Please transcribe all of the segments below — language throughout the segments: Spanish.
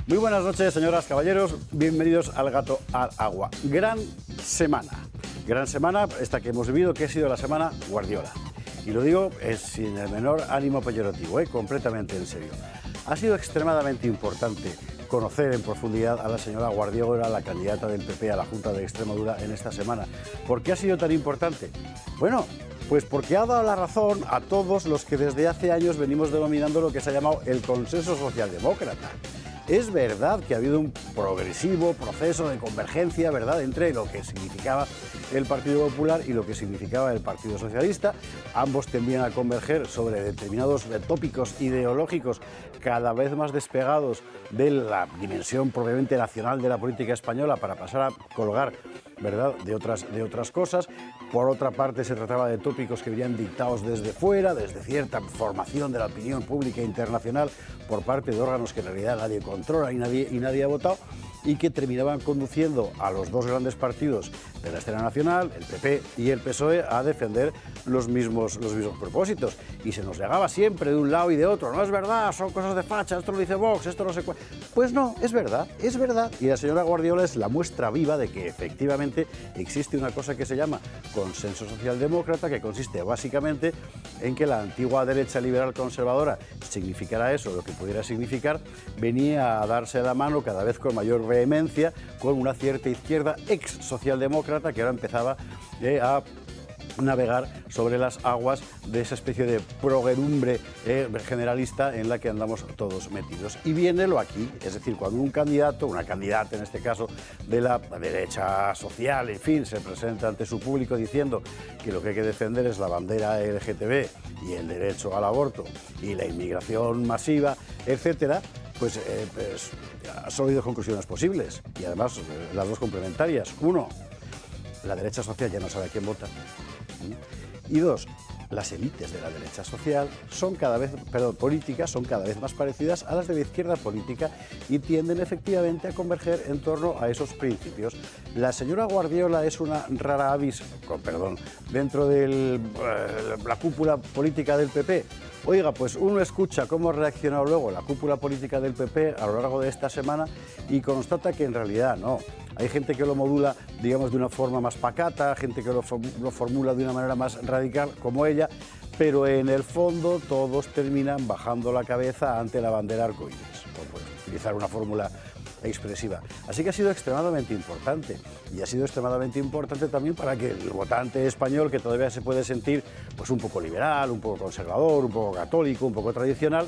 Muy buenas noches, señoras, caballeros. Bienvenidos al Gato al Agua. Gran semana esta que hemos vivido, que ha sido la semana Guardiola. Y lo digo sin el menor ánimo peyorativo, completamente en serio. Ha sido extremadamente importante conocer en profundidad a la señora Guardiola, la candidata del PP a la Junta de Extremadura en esta semana. ¿Por qué ha sido tan importante? Bueno, pues porque ha dado la razón a todos los que desde hace años venimos denominando lo que se ha llamado el consenso socialdemócrata. Es verdad que ha habido un progresivo proceso de convergencia, ¿verdad?, entre lo que significaba el Partido Popular y lo que significaba el Partido Socialista. Ambos tendían a converger sobre determinados tópicos ideológicos cada vez más despegados de la dimensión propiamente nacional de la política española para pasar a colgar, ¿verdad?, de otras cosas. Por otra parte, se trataba de tópicos que venían dictados desde fuera, desde cierta formación de la opinión pública internacional por parte de órganos que en realidad nadie controla y nadie ha votado, y que terminaban conduciendo a los dos grandes partidos de la escena nacional, el PP y el PSOE, a defender los mismos propósitos. Y se nos negaba siempre de un lado y de otro. No es verdad, son cosas de facha, esto lo dice Vox, esto no sé cuál. Pues no, es verdad, es verdad. Y la señora Guardiola es la muestra viva de que efectivamente existe una cosa que se llama consenso socialdemócrata, que consiste básicamente en que la antigua derecha liberal conservadora, significara eso, lo que pudiera significar, venía a darse la mano cada vez con mayor vehemencia con una cierta izquierda ex socialdemócrata que ahora empezaba a navegar sobre las aguas de esa especie de proguerumbre generalista en la que andamos todos metidos. Y viene lo aquí, es decir, cuando un candidato, una candidata en este caso de la derecha social, en fin, se presenta ante su público diciendo que lo que hay que defender es la bandera LGTB y el derecho al aborto y la inmigración masiva, etcétera, pues solo hay dos conclusiones posibles, y además las dos complementarias. Uno, la derecha social ya no sabe a quién vota. Y dos, las élites de la derecha social políticas son cada vez más parecidas a las de la izquierda política y tienden efectivamente a converger en torno a esos principios. La señora Guardiola es una rara avis, con perdón, dentro de la cúpula política del PP. Oiga, pues uno escucha cómo ha reaccionado luego la cúpula política del PP a lo largo de esta semana y constata que en realidad no. Hay gente que lo modula, digamos, de una forma más pacata, gente que lo formula de una manera más radical, como ella, pero en el fondo todos terminan bajando la cabeza ante la bandera arcoíris, por utilizar una fórmula expresiva. Así que ha sido extremadamente importante, y ha sido extremadamente importante también para que el votante español, que todavía se puede sentir pues un poco liberal, un poco conservador, un poco católico, un poco tradicional,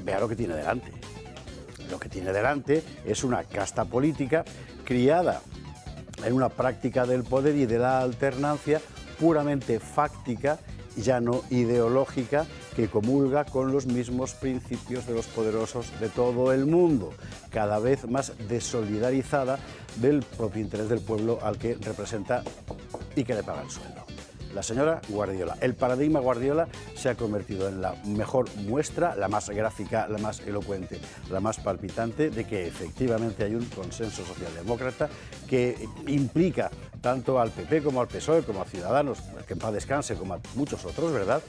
vea lo que tiene delante. Lo que tiene delante es una casta política criada en una práctica del poder y de la alternancia puramente fáctica, ya no ideológica, que comulga con los mismos principios de los poderosos de todo el mundo, cada vez más desolidarizada del propio interés del pueblo al que representa y que le paga el sueldo. La señora Guardiola, el paradigma Guardiola se ha convertido en la mejor muestra, la más gráfica, la más elocuente, la más palpitante de que efectivamente hay un consenso socialdemócrata que implica tanto al PP como al PSOE, como a Ciudadanos, que en paz descanse, como a muchos otros, ¿verdad?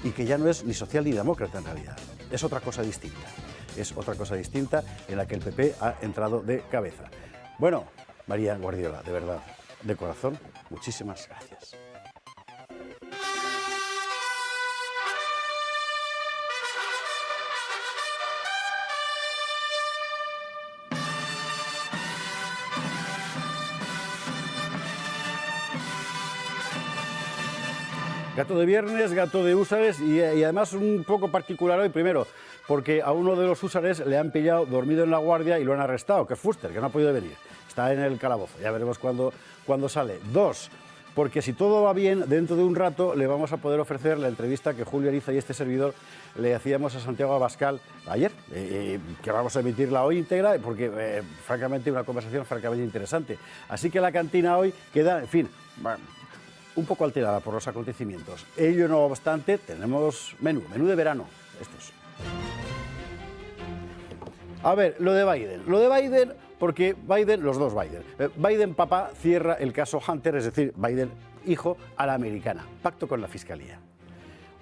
Y que ya no es ni social ni demócrata en realidad, es otra cosa distinta. Es otra cosa distinta en la que el PP ha entrado de cabeza. Bueno, María Guardiola, de verdad, de corazón, muchísimas gracias. Gato de viernes, gato de húsares y además un poco particular hoy, primero, porque a uno de los húsares le han pillado dormido en la guardia y lo han arrestado, que es Fuster, que no ha podido venir. Está en el calabozo, ya veremos cuándo sale. Dos, porque si todo va bien, dentro de un rato le vamos a poder ofrecer la entrevista que Julio Ariza y este servidor le hacíamos a Santiago Abascal ayer, que vamos a emitirla hoy íntegra, porque francamente una conversación francamente interesante. Así que la cantina hoy queda, en fin, un poco alterada por los acontecimientos. Ello no obstante, tenemos menú de verano, estos. A ver, lo de Biden, porque Biden, los dos Biden. Biden papá cierra el caso Hunter, es decir, Biden hijo a la americana, pacto con la fiscalía.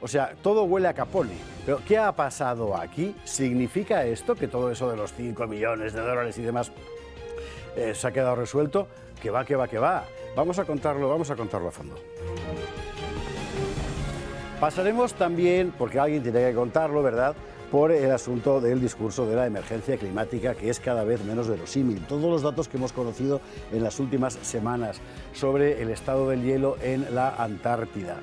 O sea, todo huele a Capone. Pero ¿qué ha pasado aquí? ¿Significa esto que todo eso de los 5 millones de dólares y demás se ha quedado resuelto? Que va, que va, que va. Vamos a contarlo a fondo. Pasaremos también, porque alguien tiene que contarlo, ¿verdad?, por el asunto del discurso de la emergencia climática, que es cada vez menos verosímil. Todos los datos que hemos conocido en las últimas semanas sobre el estado del hielo en la Antártida,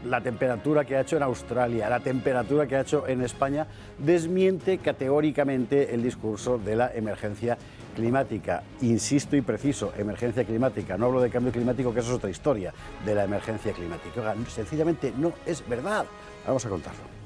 la temperatura que ha hecho en Australia, la temperatura que ha hecho en España, desmiente categóricamente el discurso de la emergencia climática. Insisto y preciso, emergencia climática. No hablo de cambio climático, que eso es otra historia de la emergencia climática. Oigan, sencillamente no es verdad. Vamos a contarlo.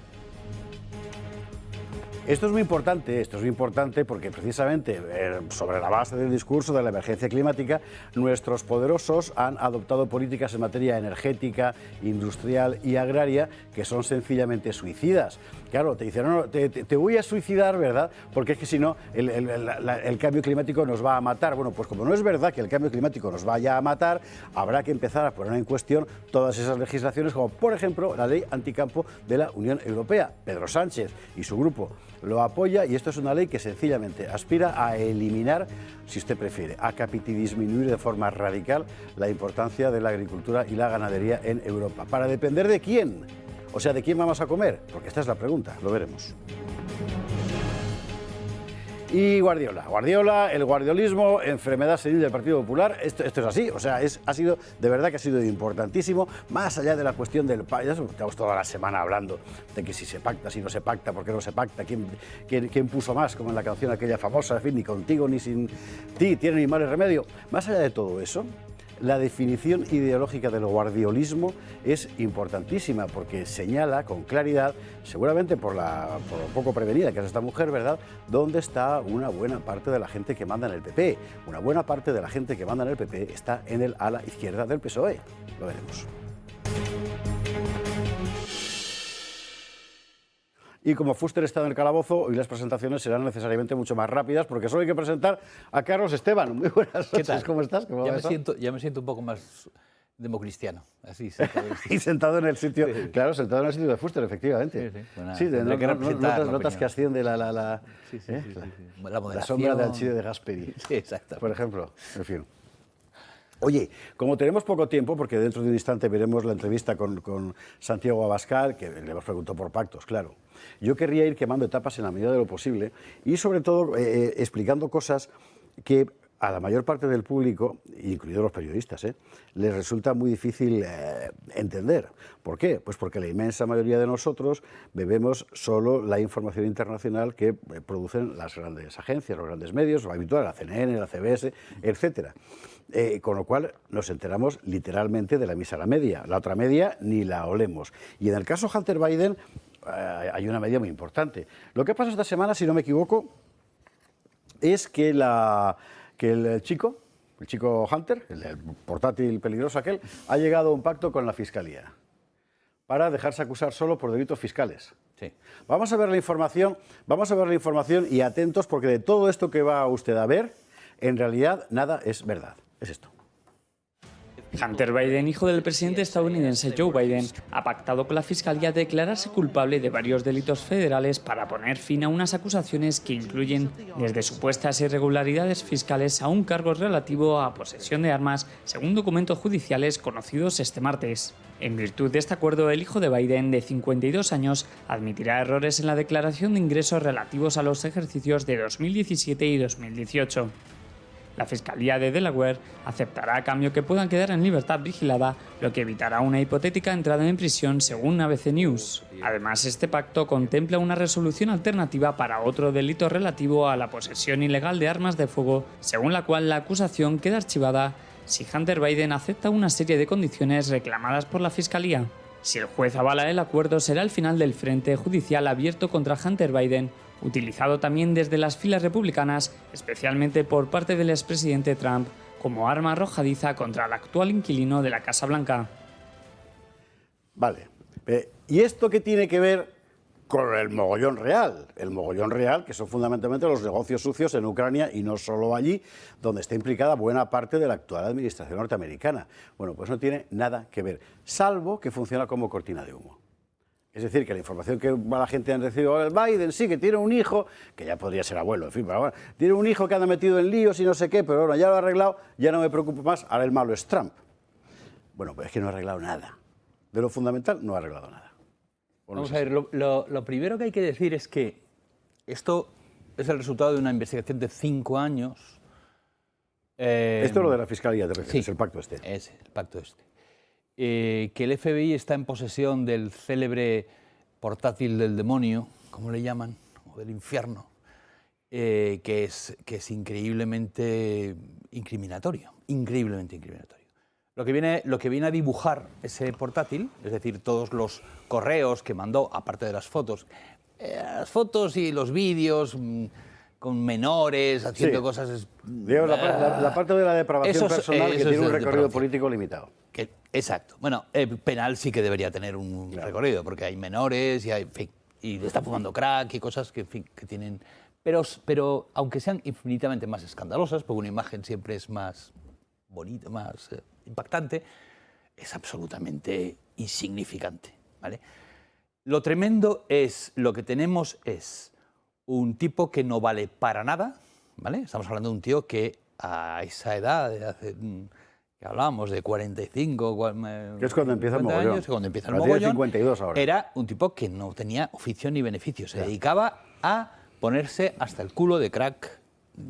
Esto es muy importante porque precisamente sobre la base del discurso de la emergencia climática, nuestros poderosos han adoptado políticas en materia energética, industrial y agraria que son sencillamente suicidas. Claro, te dicen, no, te voy a suicidar, ¿verdad? Porque es que si no, el cambio climático nos va a matar. Bueno, pues como no es verdad que el cambio climático nos vaya a matar, habrá que empezar a poner en cuestión todas esas legislaciones, como por ejemplo la ley anticampo de la Unión Europea. Pedro Sánchez y su grupo lo apoya y esto es una ley que sencillamente aspira a eliminar, si usted prefiere, a disminuir de forma radical la importancia de la agricultura y la ganadería en Europa. ¿Para depender de quién? O sea, ¿de quién vamos a comer? Porque esta es la pregunta, lo veremos. Y Guardiola, el guardiolismo, enfermedad senil del Partido Popular, esto es así, o sea, de verdad que ha sido importantísimo, más allá de la cuestión del pacto. Ya estamos toda la semana hablando de que si se pacta, si no se pacta, por qué no se pacta, quién puso más, como en la canción aquella famosa, en fin, ni contigo ni sin ti, tiene ni mal remedio. Más allá de todo eso, la definición ideológica del guardiolismo es importantísima porque señala con claridad, seguramente por lo poco prevenida que es esta mujer, ¿verdad?, dónde está una buena parte de la gente que manda en el PP. Una buena parte de la gente que manda en el PP está en el ala izquierda del PSOE. Lo veremos. Y como Fuster está en el calabozo, hoy las presentaciones serán necesariamente mucho más rápidas, porque solo hay que presentar a Carlos Esteban. Muy buenas noches, ¿qué tal? ¿Cómo estás? Ya me siento un poco más democristiano, así. Y sentado en el sitio, sí. Claro, sentado en el sitio de Fuster, efectivamente. Sí, notas que asciende la sombra del Alcide de Gasperi, sí, exacto. Por ejemplo, en fin. Oye, como tenemos poco tiempo, porque dentro de un instante veremos la entrevista con Santiago Abascal, que le hemos preguntado por pactos, claro. Yo querría ir quemando etapas en la medida de lo posible y sobre todo explicando cosas que a la mayor parte del público, incluidos los periodistas, les resulta muy difícil entender. ¿Por qué? Pues porque la inmensa mayoría de nosotros bebemos solo la información internacional que producen las grandes agencias, los grandes medios, lo habitual, la CNN, la CBS, etcétera. Con lo cual nos enteramos literalmente de la misa a la media. La otra media ni la olemos. Y en el caso Hunter Biden hay una media muy importante. Lo que pasa esta semana, si no me equivoco, es que el chico Hunter, el portátil peligroso aquel, ha llegado a un pacto con la Fiscalía para dejarse acusar solo por delitos fiscales. Sí. Vamos a ver la información y atentos, porque de todo esto que va usted a ver, en realidad nada es verdad. Es esto. Hunter Biden, hijo del presidente estadounidense Joe Biden, ha pactado con la Fiscalía declararse culpable de varios delitos federales para poner fin a unas acusaciones que incluyen desde supuestas irregularidades fiscales a un cargo relativo a posesión de armas, según documentos judiciales conocidos este martes. En virtud de este acuerdo, el hijo de Biden, de 52 años, admitirá errores en la declaración de ingresos relativos a los ejercicios de 2017 y 2018. La Fiscalía de Delaware aceptará a cambio que puedan quedar en libertad vigilada, lo que evitará una hipotética entrada en prisión, según ABC News. Además, este pacto contempla una resolución alternativa para otro delito relativo a la posesión ilegal de armas de fuego, según la cual la acusación queda archivada si Hunter Biden acepta una serie de condiciones reclamadas por la Fiscalía. Si el juez avala el acuerdo, será el final del frente judicial abierto contra Hunter Biden, utilizado también desde las filas republicanas, especialmente por parte del expresidente Trump, como arma arrojadiza contra el actual inquilino de la Casa Blanca. Vale. ¿Y esto qué tiene que ver con el mogollón real? El mogollón real, que son fundamentalmente los negocios sucios en Ucrania y no solo allí, donde está implicada buena parte de la actual administración norteamericana. Bueno, pues no tiene nada que ver, salvo que funciona como cortina de humo. Es decir, que la información que la gente ha recibido, Biden sí que tiene un hijo, que ya podría ser abuelo, en fin, pero bueno, tiene un hijo que anda metido en líos y no sé qué, pero bueno, ya lo ha arreglado, ya no me preocupo más, ahora el malo es Trump. Bueno, pues es que no ha arreglado nada. De lo fundamental, no ha arreglado nada. Vamos a ver, lo primero que hay que decir es que esto es el resultado de una investigación de 5 años. Esto es lo de la Fiscalía, te refieres, sí, el pacto este. Es el pacto este. Que el FBI está en posesión del célebre portátil del demonio, como le llaman, o del infierno, que es increíblemente incriminatorio, increíblemente incriminatorio. Lo que viene a dibujar ese portátil, es decir, todos los correos que mandó, aparte de las fotos y los vídeos con menores, haciendo cosas... Digamos, la parte de la depravación personal que tiene un recorrido político limitado. Exacto. Bueno, penal sí que debería tener un recorrido, porque hay menores y hay, en fin, y está fumando crack y cosas que, en fin, que tienen... Pero aunque sean infinitamente más escandalosas, porque una imagen siempre es más bonita, más impactante, es absolutamente insignificante, ¿vale? Lo tremendo es, lo que tenemos es un tipo que no vale para nada, ¿vale? Estamos hablando de un tío que a esa edad, de hace, que hablábamos de 45, que es cuando empieza el mogollón. Años, cuando empieza el mogollón, 52 ahora. Era un tipo que no tenía oficio ni beneficio, se dedicaba a ponerse hasta el culo de crack,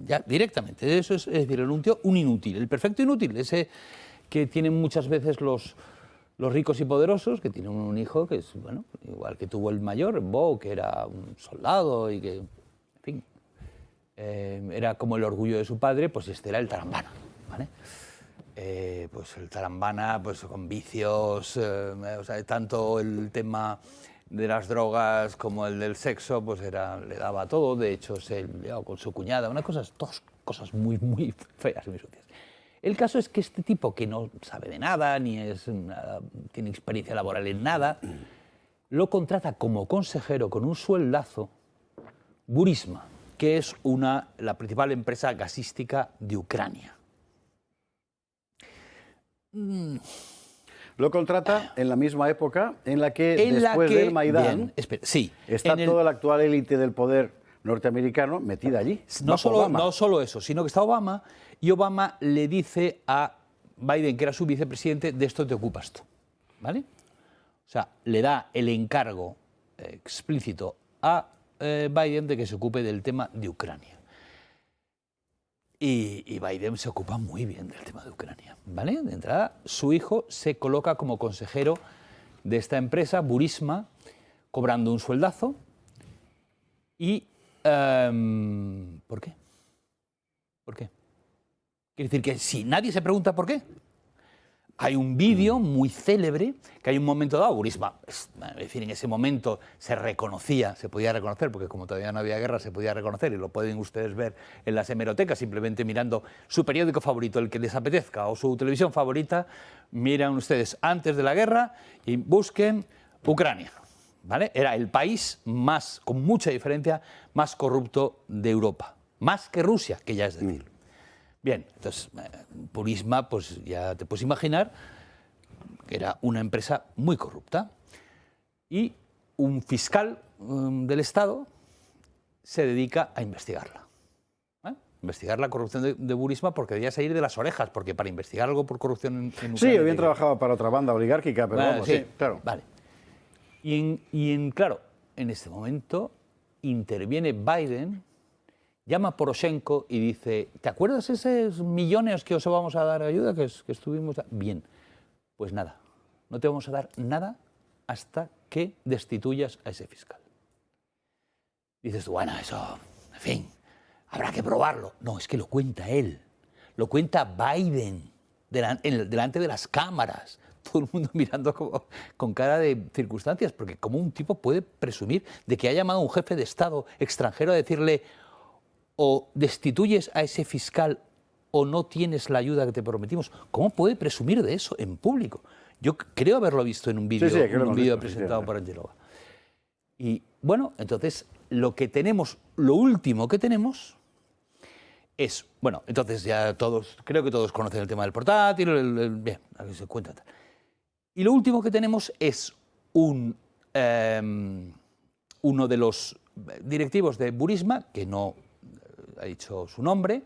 ya directamente. Eso es decir, era un tío, un inútil, el perfecto inútil, ese que tienen muchas veces los ricos y poderosos, que tienen un hijo que es, bueno, igual que tuvo el mayor, Bo, que era un soldado y que, en fin, era como el orgullo de su padre, pues este era el tarambana, ¿vale? Pues el tarambana, pues con vicios, o sea, tanto el tema de las drogas como el del sexo, pues le daba todo. De hecho, se liaba con su cuñada, dos cosas muy, muy feas y muy sucias. El caso es que este tipo, que no sabe de nada, ni tiene experiencia laboral en nada, lo contrata como consejero con un sueldazo Burisma, que es la principal empresa gasística de Ucrania. Lo contrata en la misma época en la que después del Maidán está toda la actual élite del poder norteamericano metida allí. No solo eso, sino que está Obama, y Obama le dice a Biden, que era su vicepresidente, de esto te ocupas tú, ¿vale? O sea, le da el encargo explícito a Biden de que se ocupe del tema de Ucrania. Y Biden se ocupa muy bien del tema de Ucrania, ¿vale? De entrada, su hijo se coloca como consejero de esta empresa, Burisma, cobrando un sueldazo. ¿Y por qué? ¿Por qué? Quiere decir que si nadie se pregunta por qué, hay un vídeo muy célebre que hay un momento dado, Burisma, es decir, en ese momento se podía reconocer, porque como todavía no había guerra se podía reconocer, y lo pueden ustedes ver en las hemerotecas, simplemente mirando su periódico favorito, el que les apetezca, o su televisión favorita, miran ustedes antes de la guerra y busquen Ucrania, ¿vale? Era el país con mucha diferencia, más corrupto de Europa, más que Rusia, que ya es decir. Bien, entonces, Burisma, pues ya te puedes imaginar que era una empresa muy corrupta. Y un fiscal del Estado se dedica a investigarla. Investigar la corrupción de Burisma, porque debía salir de las orejas, porque para investigar algo por corrupción en Ucrania... Sí, bien trabajaba para otra banda oligárquica, pero vamos, sí, claro. Vale. Claro, en este momento interviene Biden, llama a Poroshenko y dice, ¿te acuerdas esos millones que os vamos a dar ayuda, que estuvimos...? Bien, pues nada, no te vamos a dar nada hasta que destituyas a ese fiscal. Dices tú, bueno, eso, en fin, habrá que probarlo. No, es que lo cuenta él, lo cuenta Biden, delante de las cámaras, todo el mundo mirando con cara de circunstancias, porque ¿cómo un tipo puede presumir de que ha llamado a un jefe de Estado extranjero a decirle o destituyes a ese fiscal o no tienes la ayuda que te prometimos? ¿Cómo puede presumir de eso en público? Yo creo haberlo visto en un vídeo presentado por Angelova. Y bueno, entonces lo último que tenemos es, bueno, entonces ya creo que todos conocen el tema del portátil, bien, aquí se cuenta. Y lo último que tenemos es un uno de los directivos de Burisma, que no ha dicho su nombre,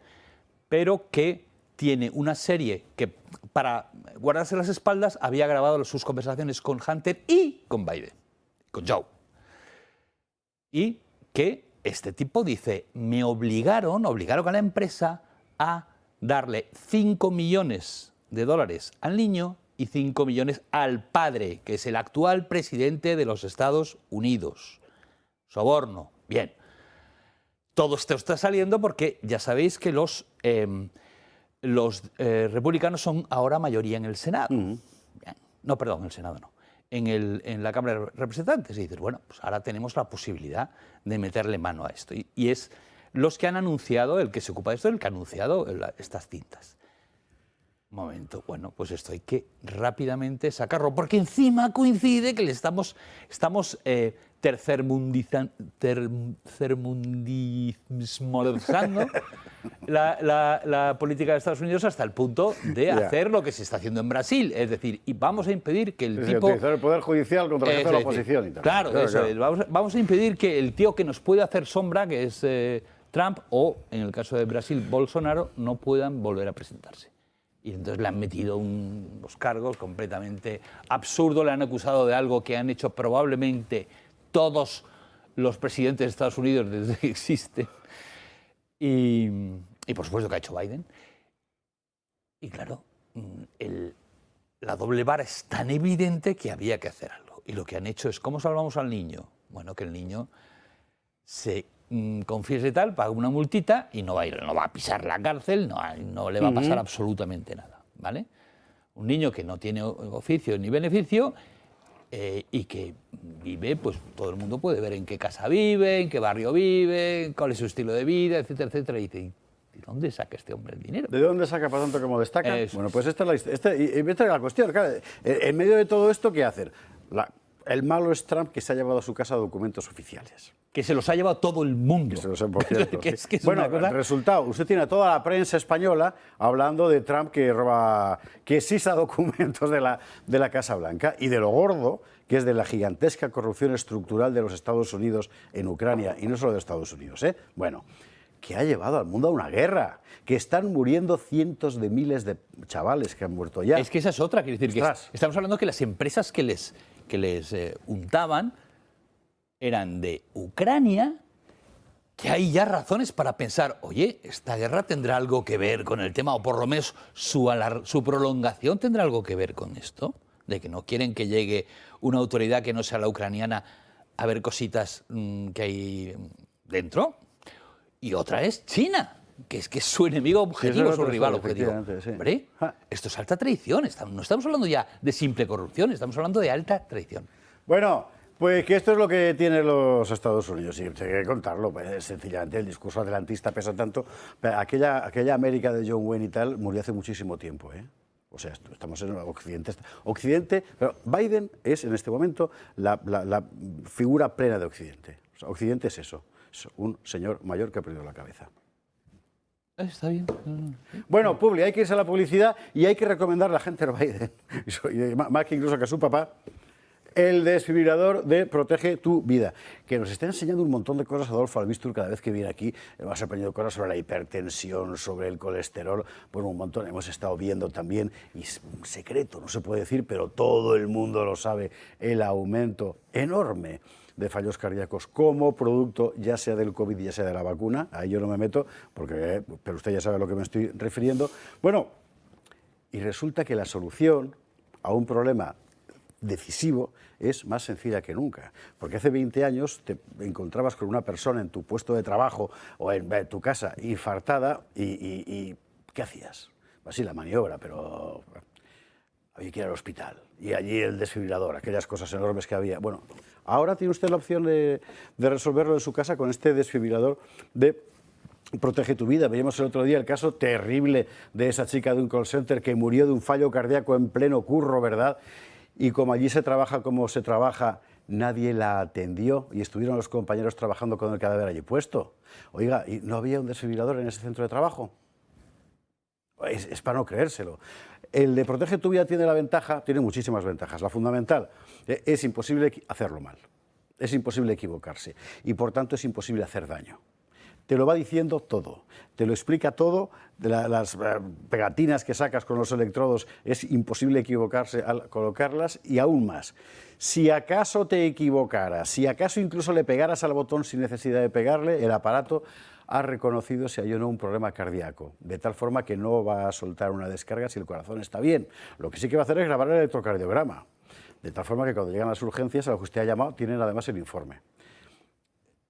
pero que tiene una serie que, para guardarse las espaldas, había grabado sus conversaciones con Hunter y con Biden, con Joe. Y que este tipo dice, me obligaron a la empresa a darle $5 millones al niño y 5 millones al padre, que es el actual presidente de los Estados Unidos. Soborno. Bien. Todo esto está saliendo porque ya sabéis que los republicanos son ahora mayoría en el Senado. Bien. No, perdón, en el Senado no. En la Cámara de Representantes. Y dices, bueno, pues ahora tenemos la posibilidad de meterle mano a esto. Y es los que han anunciado, el que se ocupa de esto, el que ha anunciado estas cintas. Un momento, bueno, pues esto hay que rápidamente sacarlo, porque encima coincide que le estamos tercermundizando la política de Estados Unidos hasta el punto de hacer lo que se está haciendo en Brasil. Es decir, y vamos a impedir que el tipo... utilizar el poder judicial contra el jefe de la oposición. Y tal. Claro, vamos a impedir que el tío que nos puede hacer sombra, que es Trump, o en el caso de Brasil, Bolsonaro, no puedan volver a presentarse. Y entonces le han metido unos cargos completamente absurdos, le han acusado de algo que han hecho probablemente todos los presidentes de Estados Unidos desde que existen. Y por supuesto que ha hecho Biden. Y claro, la doble vara es tan evidente que había que hacer algo. Y lo que han hecho es, ¿cómo salvamos al niño? Bueno, que el niño se confiese tal, paga una multita y no va a pisar la cárcel, no le va a pasar absolutamente nada, ¿vale? Un niño que no tiene oficio ni beneficio y que vive, pues todo el mundo puede ver en qué casa vive, en qué barrio vive, cuál es su estilo de vida, etcétera, etcétera. Y dice, ¿de dónde saca este hombre el dinero? ¿De dónde saca para tanto como destaca? Bueno, pues esta es la cuestión. Claro, en medio de todo esto, ¿qué hacer? El malo es Trump, que se ha llevado a su casa documentos oficiales. Que se los ha llevado todo el mundo. Que se los ha, por cierto. Es bueno, cosa... el resultado, usted tiene a toda la prensa española hablando de Trump que sisa documentos de la Casa Blanca y de lo gordo que es de la gigantesca corrupción estructural de los Estados Unidos en Ucrania, y no solo de Estados Unidos, ¿eh? Bueno, que ha llevado al mundo a una guerra, que están muriendo cientos de miles de chavales que han muerto ya. Es que esa es otra, quiero decir, que estamos hablando que las empresas que les untaban eran de Ucrania, que hay ya razones para pensar, oye, esta guerra tendrá algo que ver con el tema, o por lo menos su prolongación tendrá algo que ver con esto, de que no quieren que llegue una autoridad que no sea la ucraniana a ver cositas que hay dentro. Y otra es China, que es su enemigo objetivo, su rival objetivo. Sí. Hombre, esto es alta traición, no estamos hablando ya de simple corrupción, estamos hablando de alta traición. Bueno, pues que esto es lo que tienen los Estados Unidos, y hay que contarlo, pues, sencillamente el discurso adelantista pesa tanto. Aquella América de John Wayne y tal murió hace muchísimo tiempo, ¿eh? O sea, estamos en Occidente, pero Biden es en este momento la figura plena de Occidente. O sea, Occidente es eso, es un señor mayor que ha perdido la cabeza. Está bien. Bueno, Publi, hay que irse a la publicidad y hay que recomendarle a Hunter Biden, más que incluso que a su papá, el desfibrilador de Protege tu Vida, que nos está enseñando un montón de cosas. Adolfo Albistur, cada vez que viene aquí, hemos aprendido cosas sobre la hipertensión, sobre el colesterol, bueno, un montón. Hemos estado viendo también, y es un secreto, no se puede decir, pero todo el mundo lo sabe, el aumento enorme de fallos cardíacos como producto ya sea del COVID, ya sea de la vacuna. Ahí yo no me meto, pero usted ya sabe a lo que me estoy refiriendo. Bueno, y resulta que la solución a un problema decisivo es más sencilla que nunca, porque hace 20 años te encontrabas con una persona en tu puesto de trabajo o en tu casa infartada y ¿qué hacías? Así la maniobra, pero había que ir al hospital y allí el desfibrilador, aquellas cosas enormes que había. Bueno, ahora tiene usted la opción de resolverlo en su casa con este desfibrilador de Protege tu Vida. Veíamos el otro día el caso terrible de esa chica de un call center que murió de un fallo cardíaco en pleno curro, ¿verdad? Y como allí se trabaja como se trabaja, nadie la atendió y estuvieron los compañeros trabajando con el cadáver allí puesto. Oiga, ¿y no había un desfibrilador en ese centro de trabajo? Es para no creérselo. El de Protege tu Vida tiene la ventaja, tiene muchísimas ventajas. La fundamental, es imposible hacerlo mal, es imposible equivocarse y por tanto es imposible hacer daño. Te lo va diciendo todo, te lo explica todo, las pegatinas que sacas con los electrodos es imposible equivocarse al colocarlas y aún más. Si acaso te equivocaras, si acaso incluso le pegaras al botón sin necesidad de pegarle, el aparato ha reconocido si hay o no un problema cardíaco, de tal forma que no va a soltar una descarga si el corazón está bien. Lo que sí que va a hacer es grabar el electrocardiograma, de tal forma que cuando llegan las urgencias a lo que usted ha llamado tienen además el informe.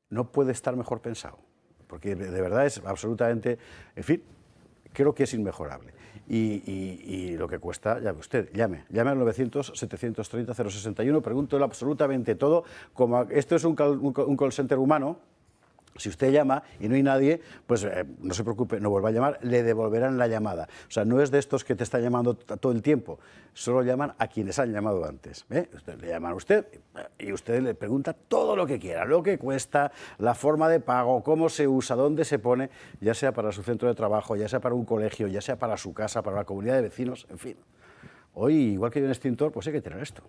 No puede estar mejor pensado, porque de verdad es absolutamente, en fin, creo que es inmejorable. Y lo que cuesta, ya ve usted, llame al 900-730-061, pregúntelo absolutamente todo, como esto es un call center humano. Si usted llama y no hay nadie, pues no se preocupe, no vuelva a llamar, le devolverán la llamada. O sea, no es de estos que te están llamando todo el tiempo, solo llaman a quienes han llamado antes. Le llaman a usted y usted le pregunta todo lo que quiera, lo que cuesta, la forma de pago, cómo se usa, dónde se pone, ya sea para su centro de trabajo, ya sea para un colegio, ya sea para su casa, para la comunidad de vecinos, en fin. Hoy, igual que hay un extintor, pues hay que tener esto.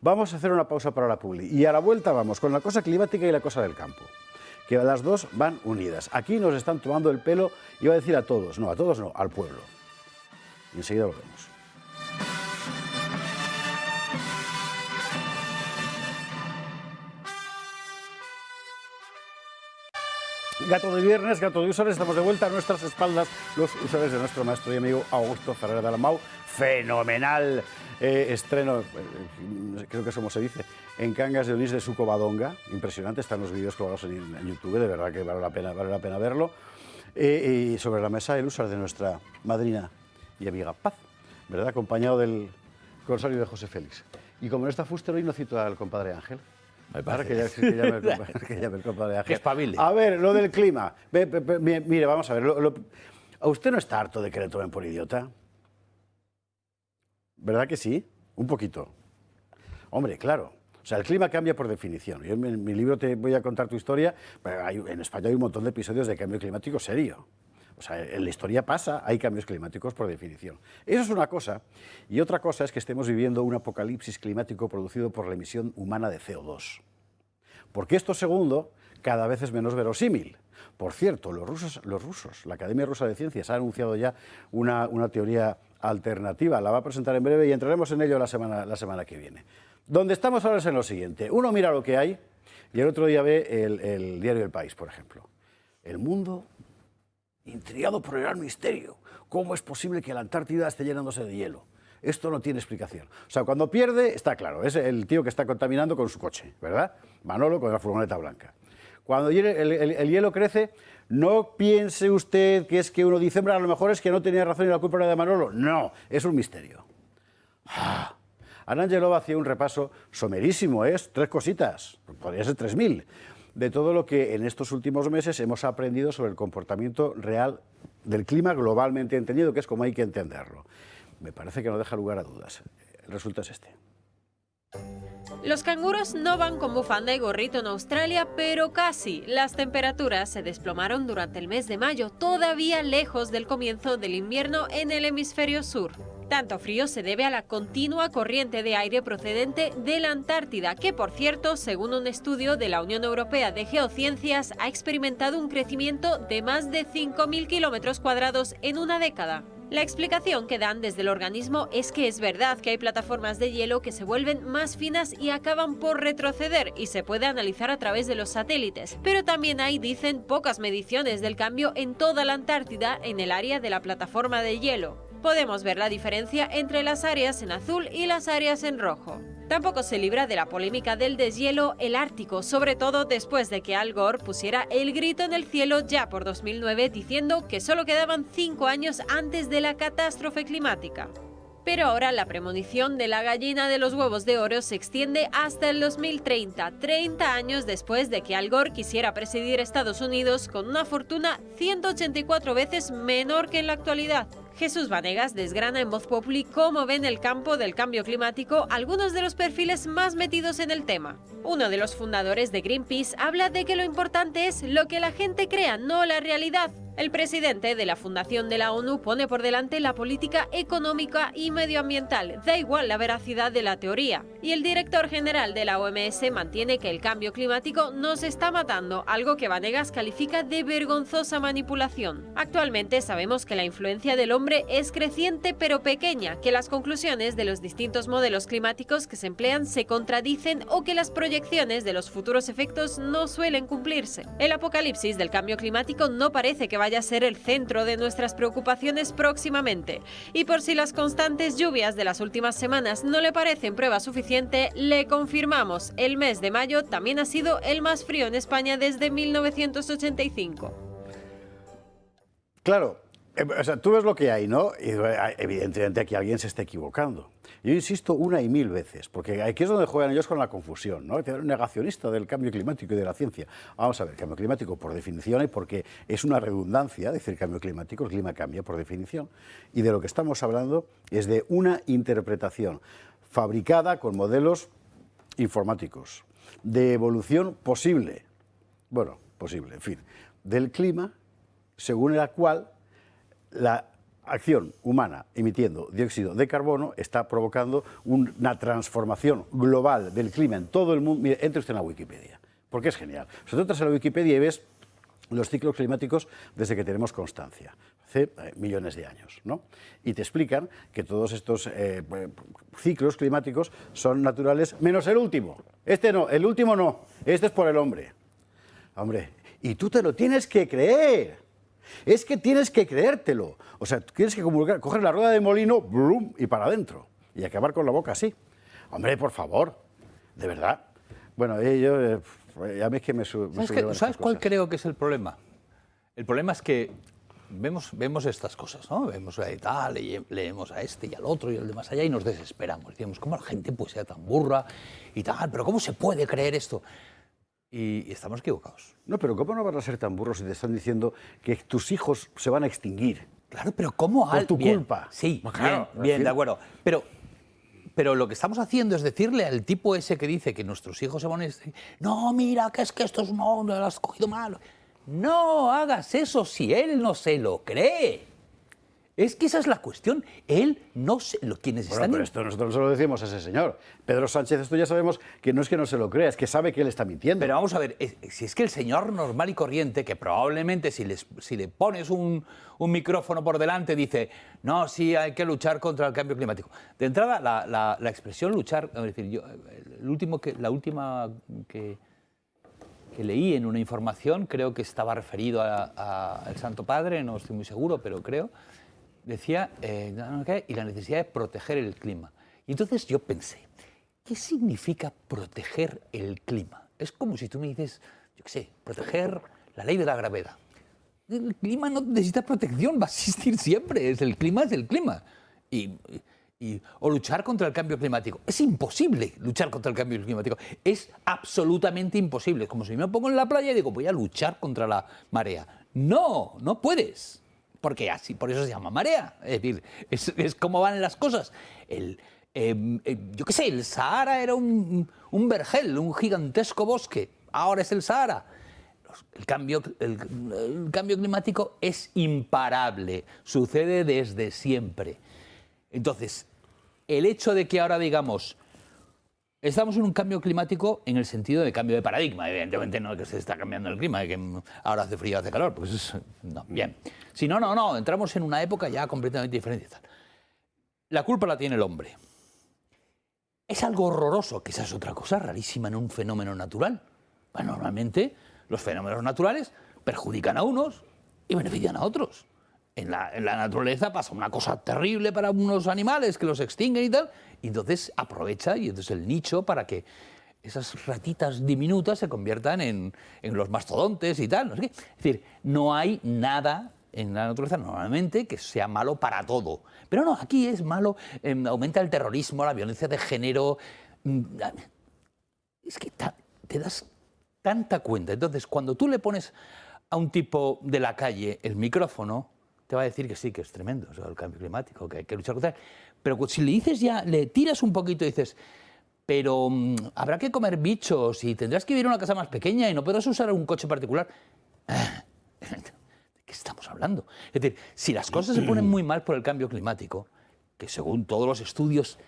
Vamos a hacer una pausa para la publi y a la vuelta vamos con la cosa climática y la cosa del campo, que las dos van unidas. Aquí nos están tomando el pelo, iba a decir a todos no, al pueblo. Y enseguida volvemos. Gato de viernes, gato de usuarios, estamos de vuelta a nuestras espaldas, los usuarios de nuestro maestro y amigo Augusto Ferrer de Alamau. Fenomenal estreno, creo que es como se dice, en Cangas de Onís de su Covadonga. Impresionante, están los vídeos colgados en YouTube, de verdad que vale la pena verlo. Y sobre la mesa el usuario de nuestra madrina y amiga Paz, ¿verdad? Acompañado del corsario de José Félix. Y como no está Fuster, hoy no cito al compadre Ángel. Ahora que llame el compadre Ángel. Que espabile. A ver, lo del clima. Mire, vamos a ver. ¿A usted no está harto de que le tomen por idiota? ¿Verdad que sí? Un poquito. Hombre, claro. O sea, el clima cambia por definición. Yo en mi libro te voy a contar tu historia. En España hay un montón de episodios de cambio climático serio. O sea, en la historia pasa, hay cambios climáticos por definición. Eso es una cosa. Y otra cosa es que estemos viviendo un apocalipsis climático producido por la emisión humana de CO2. Porque esto segundo cada vez es menos verosímil. Por cierto, los rusos, la Academia Rusa de Ciencias ha anunciado ya una teoría alternativa. La va a presentar en breve y entraremos en ello la semana que viene. Donde estamos ahora es en lo siguiente. Uno mira lo que hay y el otro día ve el diario El País, por ejemplo. El mundo intrigado por el gran misterio. ¿Cómo es posible que la Antártida esté llenándose de hielo? Esto no tiene explicación. O sea, cuando pierde, está claro, es el tío que está contaminando con su coche, ¿verdad? Manolo con la furgoneta blanca. Cuando el hielo crece, no piense usted que es que uno dice, a lo mejor es que no tenía razón y la culpa era de Manolo. No, es un misterio. Ana Angelova hacía un repaso somerísimo, 3 cositas, podría ser 3000, de todo lo que en estos últimos meses hemos aprendido sobre el comportamiento real del clima globalmente entendido, que es como hay que entenderlo. Me parece que no deja lugar a dudas. El resultado es este. Los canguros no van con bufanda y gorrito en Australia, pero casi. Las temperaturas se desplomaron durante el mes de mayo, todavía lejos del comienzo del invierno en el hemisferio sur. Tanto frío se debe a la continua corriente de aire procedente de la Antártida, que por cierto, según un estudio de la Unión Europea de Geociencias, ha experimentado un crecimiento de más de 5.000 kilómetros cuadrados en una década. La explicación que dan desde el organismo es que es verdad que hay plataformas de hielo que se vuelven más finas y acaban por retroceder y se puede analizar a través de los satélites, pero también hay, dicen, pocas mediciones del cambio en toda la Antártida en el área de la plataforma de hielo. Podemos ver la diferencia entre las áreas en azul y las áreas en rojo. Tampoco se libra de la polémica del deshielo el Ártico, sobre todo después de que Al Gore pusiera el grito en el cielo ya por 2009 diciendo que solo quedaban 5 años antes de la catástrofe climática. Pero ahora la premonición de la gallina de los huevos de oro se extiende hasta el 2030, 30 años después de que Al Gore quisiera presidir Estados Unidos con una fortuna 184 veces menor que en la actualidad. Jesús Vanegas desgrana en Voz Populi cómo ven el campo del cambio climático algunos de los perfiles más metidos en el tema. Uno de los fundadores de Greenpeace habla de que lo importante es lo que la gente crea, no la realidad. El presidente de la Fundación de la ONU pone por delante la política económica y medioambiental, da igual la veracidad de la teoría. Y el director general de la OMS mantiene que el cambio climático nos está matando, algo que Vanegas califica de vergonzosa manipulación. Actualmente sabemos que la influencia del hombre es creciente pero pequeña, que las conclusiones de los distintos modelos climáticos que se emplean se contradicen o que las proyecciones de los futuros efectos no suelen cumplirse. El apocalipsis del cambio climático no parece que vaya a ser el centro de nuestras preocupaciones próximamente. Y por si las constantes lluvias de las últimas semanas no le parecen prueba suficiente, le confirmamos, el mes de mayo también ha sido el más frío en España desde 1985. Claro, o sea, tú ves lo que hay, ¿no? Y evidentemente aquí alguien se está equivocando. Yo insisto una y mil veces, porque aquí es donde juegan ellos con la confusión, ¿no? Un negacionista del cambio climático y de la ciencia. Vamos a ver, cambio climático por definición y porque es una redundancia decir cambio climático, el clima cambia por definición. Y de lo que estamos hablando es de una interpretación fabricada con modelos informáticos, de evolución posible, bueno, posible, en fin, del clima, según la cual la acción humana emitiendo dióxido de carbono está provocando una transformación global del clima en todo el mundo. Mire, entre usted en la Wikipedia, porque es genial. O sea, tú entras en la Wikipedia y ves los ciclos climáticos desde que tenemos constancia, hace millones de años, ¿no? Y te explican que todos estos ciclos climáticos son naturales, menos el último. Este no, el último no, este es por el hombre. Hombre, y tú te lo tienes que creer. Es que tienes que creértelo. O sea, tienes que coger la rueda de molino ¡blum! Y para adentro. Y acabar con la boca así. Hombre, por favor. De verdad. Bueno, yo... a mí es que me ¿Sabes cuál creo que es el problema? El problema es que vemos estas cosas, ¿no? Vemos ahí tal, leemos a este y al otro y al de más allá y nos desesperamos. Decimos, ¿cómo la gente puede ser tan burra y tal? ¿Pero cómo se puede creer esto? Y estamos equivocados. No, pero ¿cómo no van a ser tan burros si te están diciendo que tus hijos se van a extinguir? Claro, pero ¿cómo? Por tu culpa. Sí, no, claro, bien, de acuerdo. Pero lo que estamos haciendo es decirle al tipo ese que dice que nuestros hijos se van a extinguir, no, mira, que es que esto no lo has cogido mal. No hagas eso si él no se lo cree. Es que esa es la cuestión. Él no se lo... Quienes bueno, están... pero esto nosotros se lo decimos a ese señor. Pedro Sánchez, esto ya sabemos que no es que no se lo crea, es que sabe que él está mintiendo. Pero vamos a ver, si es que el señor normal y corriente, que probablemente si le pones un micrófono por delante dice, no, sí, hay que luchar contra el cambio climático. De entrada, la expresión luchar, es decir, yo, la última que leí en una información, creo que estaba referido al Santo Padre, no estoy muy seguro, pero creo... Decía, y la necesidad de proteger el clima. Y entonces yo pensé, ¿qué significa proteger el clima? Es como si tú me dices, yo qué sé, proteger la ley de la gravedad. El clima no necesita protección, va a existir siempre, el clima es el clima. O luchar contra el cambio climático. Es imposible luchar contra el cambio climático. Es absolutamente imposible. Es como si me pongo en la playa y digo, voy a luchar contra la marea. No, no puedes. Porque así, por eso se llama marea. Es decir, es como van las cosas. Yo qué sé, el Sahara era un vergel, un gigantesco bosque. Ahora es el Sahara. El cambio climático es imparable. Sucede desde siempre. Entonces, el hecho de que ahora digamos, estamos en un cambio climático en el sentido de cambio de paradigma. Evidentemente no es que se está cambiando el clima, que ahora hace frío, hace calor. Pues no, bien. Si no, entramos en una época ya completamente diferente. La culpa la tiene el hombre. Es algo horroroso, que esa es otra cosa rarísima en un fenómeno natural. Bueno, normalmente los fenómenos naturales perjudican a unos y benefician a otros. En la naturaleza pasa una cosa terrible para unos animales que los extinguen y tal, y entonces aprovecha, y entonces el nicho para que esas ratitas diminutas se conviertan en los mastodontes y tal. No sé qué. Es decir, no hay nada en la naturaleza normalmente que sea malo para todo. Pero no, aquí es malo, aumenta el terrorismo, la violencia de género. Es que te das tanta cuenta. Entonces, cuando tú le pones a un tipo de la calle el micrófono, te va a decir que sí, que es tremendo, o sea, el cambio climático, que hay que luchar contra él. Pero si le dices ya, le tiras un poquito y dices, pero habrá que comer bichos y tendrás que vivir en una casa más pequeña y no podrás usar un coche particular. ¿De qué estamos hablando? hablando. Es decir, si las cosas se ponen muy mal por el cambio climático, que según todos los estudios,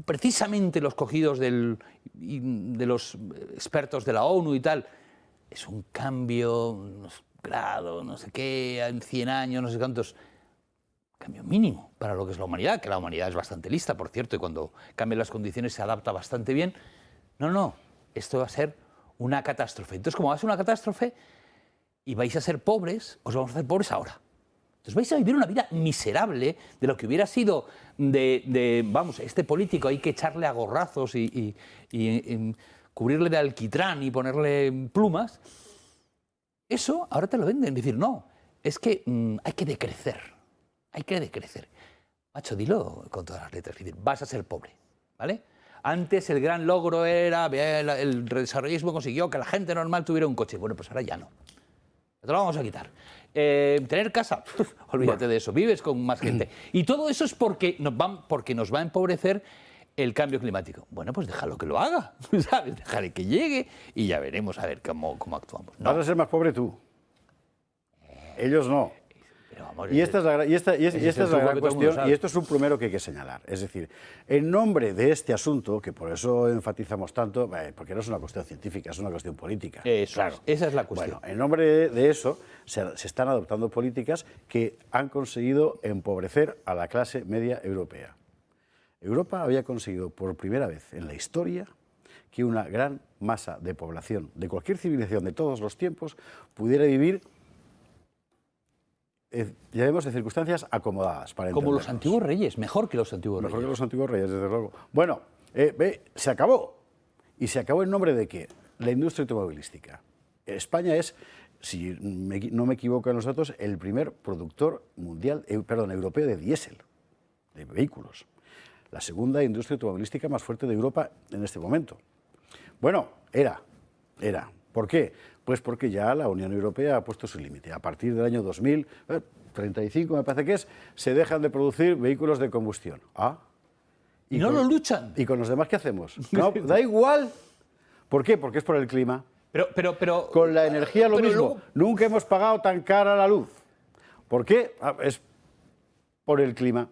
precisamente los cogidos de los expertos de la ONU y tal, es un cambio, unos grados, no sé qué, en 100 años, no sé cuántos, cambio mínimo para lo que es la humanidad, que la humanidad es bastante lista, por cierto, y cuando cambian las condiciones se adapta bastante bien. No, esto va a ser una catástrofe. Entonces, como va a ser una catástrofe y vais a ser pobres, os vamos a hacer pobres ahora. Entonces vais a vivir una vida miserable de lo que hubiera sido vamos, este político hay que echarle a gorrazos y cubrirle de alquitrán y ponerle plumas. Eso ahora te lo venden. Decir, no, es que hay que decrecer. Hay que decrecer. Macho, dilo con todas las letras. Es decir, vas a ser pobre, ¿vale? Antes el gran logro era, el desarrollismo consiguió que la gente normal tuviera un coche. Bueno, pues ahora ya no. Te lo vamos a quitar. Tener casa, olvídate de eso, vives con más gente. Y todo eso es porque nos va a empobrecer el cambio climático. Bueno, pues déjalo que lo haga, ¿sabes? Déjale que llegue y ya veremos a ver cómo actuamos. No. Vas a ser más pobre tú. Ellos no. Vamos, Y esta es la gran cuestión, y esto es un primero que hay que señalar. Es decir, en nombre de este asunto, que por eso enfatizamos tanto, porque no es una cuestión científica, es una cuestión política. Eso, claro. Esa es la cuestión. Bueno, en nombre de eso se están adoptando políticas que han conseguido empobrecer a la clase media europea. Europa había conseguido por primera vez en la historia que una gran masa de población de cualquier civilización de todos los tiempos pudiera vivir, llevemos de circunstancias acomodadas. Para como los antiguos reyes, mejor que los antiguos reyes. Mejor que los antiguos reyes, desde luego. Bueno, se acabó. ¿Y se acabó en nombre de qué? La industria automovilística. España es, si no me equivoco en los datos, el primer productor europeo de diésel, de vehículos. La segunda industria automovilística más fuerte de Europa en este momento. Bueno, era. ¿Por qué? Pues porque ya la Unión Europea ha puesto su límite. A partir del año 2035, me parece que es, se dejan de producir vehículos de combustión. ¿Y no lo luchan? ¿Y con los demás qué hacemos? No, da igual. ¿Por qué? Porque es por el clima. Pero con la energía lo mismo. Luego... Nunca hemos pagado tan cara la luz. ¿Por qué? Es por el clima.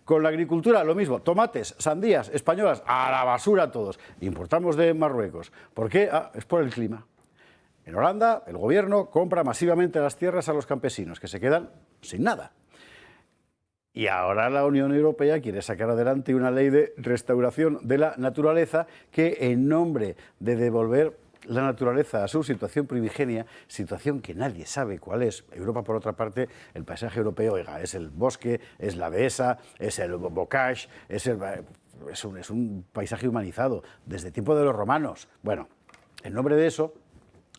Con la agricultura lo mismo, tomates, sandías españolas, a la basura todos. Importamos de Marruecos. ¿Por qué? Es por el clima. En Holanda, el gobierno compra masivamente las tierras a los campesinos, que se quedan sin nada. Y ahora la Unión Europea quiere sacar adelante una ley de restauración de la naturaleza que, en nombre de devolver la naturaleza a su situación primigenia, situación que nadie sabe cuál es. Europa, por otra parte, el paisaje europeo, es el bosque, es la dehesa, es el bocage, es un paisaje humanizado desde el tiempo de los romanos. Bueno, en nombre de eso,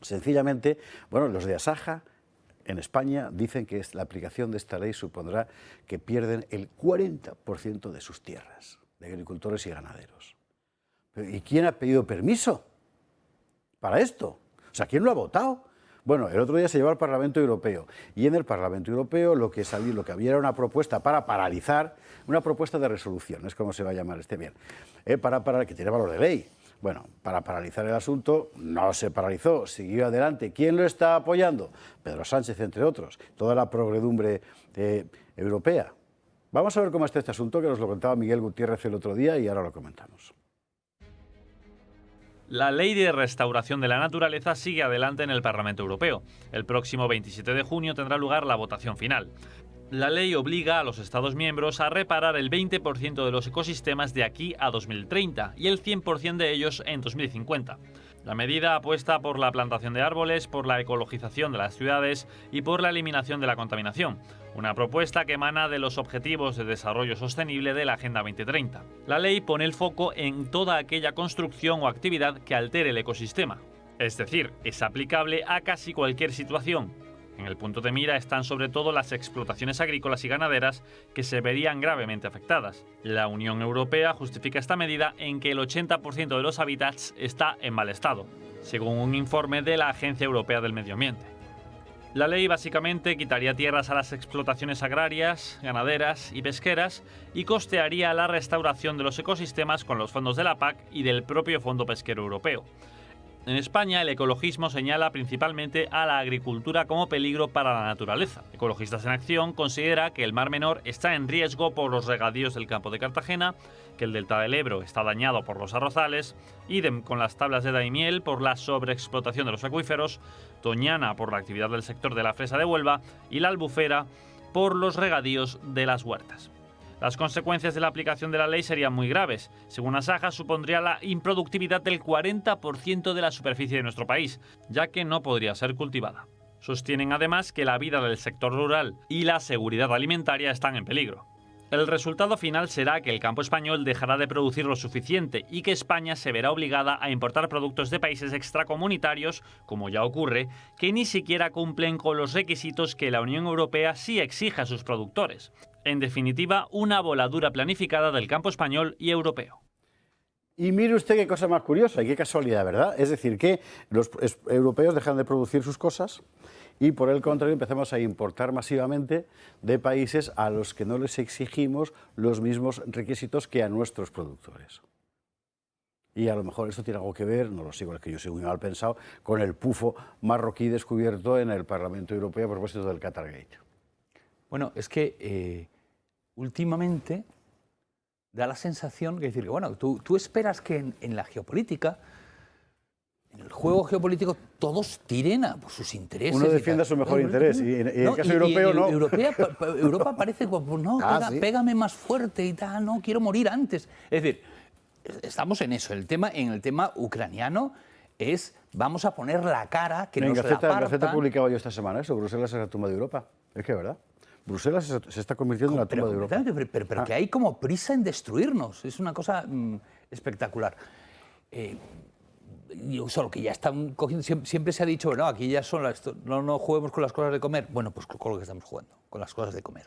sencillamente, los de Asaja en España dicen que la aplicación de esta ley supondrá que pierden el 40% de sus tierras, de agricultores y ganaderos. ¿Y quién ha pedido permiso para esto? O sea, ¿quién lo ha votado? Bueno, el otro día se llevó al Parlamento Europeo, y en el Parlamento Europeo lo que había era una propuesta para paralizar, una propuesta de resolución, es como se va a llamar bien, que tiene valor de ley. Bueno, para paralizar el asunto, no se paralizó, siguió adelante. ¿Quién lo está apoyando? Pedro Sánchez, entre otros, toda la progredumbre europea. Vamos a ver cómo está este asunto, que nos lo contaba Miguel Gutiérrez el otro día y ahora lo comentamos. La Ley de Restauración de la Naturaleza sigue adelante en el Parlamento Europeo. El próximo 27 de junio tendrá lugar la votación final. La ley obliga a los Estados miembros a reparar el 20% de los ecosistemas de aquí a 2030 y el 100% de ellos en 2050. La medida apuesta por la plantación de árboles, por la ecologización de las ciudades y por la eliminación de la contaminación. Una propuesta que emana de los Objetivos de Desarrollo Sostenible de la Agenda 2030. La ley pone el foco en toda aquella construcción o actividad que altere el ecosistema. Es decir, es aplicable a casi cualquier situación. En el punto de mira están sobre todo las explotaciones agrícolas y ganaderas que se verían gravemente afectadas. La Unión Europea justifica esta medida en que el 80% de los hábitats está en mal estado, según un informe de la Agencia Europea del Medio Ambiente. La ley básicamente quitaría tierras a las explotaciones agrarias, ganaderas y pesqueras y costearía la restauración de los ecosistemas con los fondos de la PAC y del propio Fondo Pesquero Europeo. En España, el ecologismo señala principalmente a la agricultura como peligro para la naturaleza. Ecologistas en Acción considera que el Mar Menor está en riesgo por los regadíos del campo de Cartagena, que el delta del Ebro está dañado por los arrozales, idem con las tablas de Daimiel por la sobreexplotación de los acuíferos, Doñana por la actividad del sector de la fresa de Huelva y la Albufera por los regadíos de las huertas. Las consecuencias de la aplicación de la ley serían muy graves. Según Asaja, supondría la improductividad del 40% de la superficie de nuestro país, ya que no podría ser cultivada. Sostienen además que la vida del sector rural y la seguridad alimentaria están en peligro. El resultado final será que el campo español dejará de producir lo suficiente y que España se verá obligada a importar productos de países extracomunitarios, como ya ocurre, que ni siquiera cumplen con los requisitos que la Unión Europea sí exige a sus productores. En definitiva, una voladura planificada del campo español y europeo. Y mire usted qué cosa más curiosa y qué casualidad, ¿verdad? Es decir, que los europeos dejan de producir sus cosas y por el contrario empezamos a importar masivamente de países a los que no les exigimos los mismos requisitos que a nuestros productores. Y a lo mejor esto tiene algo que ver, no lo sé, es que yo soy muy mal pensado, con el pufo marroquí descubierto en el Parlamento Europeo a propósito del Qatargate. Bueno, es que últimamente da la sensación que decir que bueno, tú esperas que en la geopolítica, en el juego geopolítico, todos tiren a por sus intereses. Uno defienda su mejor interés y en el caso europeo no. Europa parece como, no, sí. pégame más fuerte y tal, no, quiero morir antes. Es decir, estamos en eso. En el tema ucraniano es, vamos a poner la cara que nos la partan. En Gaceta publicaba yo esta semana eso, Bruselas es la tumba de Europa. Es que es verdad. Bruselas se está convirtiendo en la tumba de Europa. Pero que hay como prisa en destruirnos. Es una cosa espectacular. Solo que ya están cogiendo... Siempre se ha dicho, no, aquí ya son no juguemos con las cosas de comer. Bueno, pues con lo que estamos jugando, con las cosas de comer.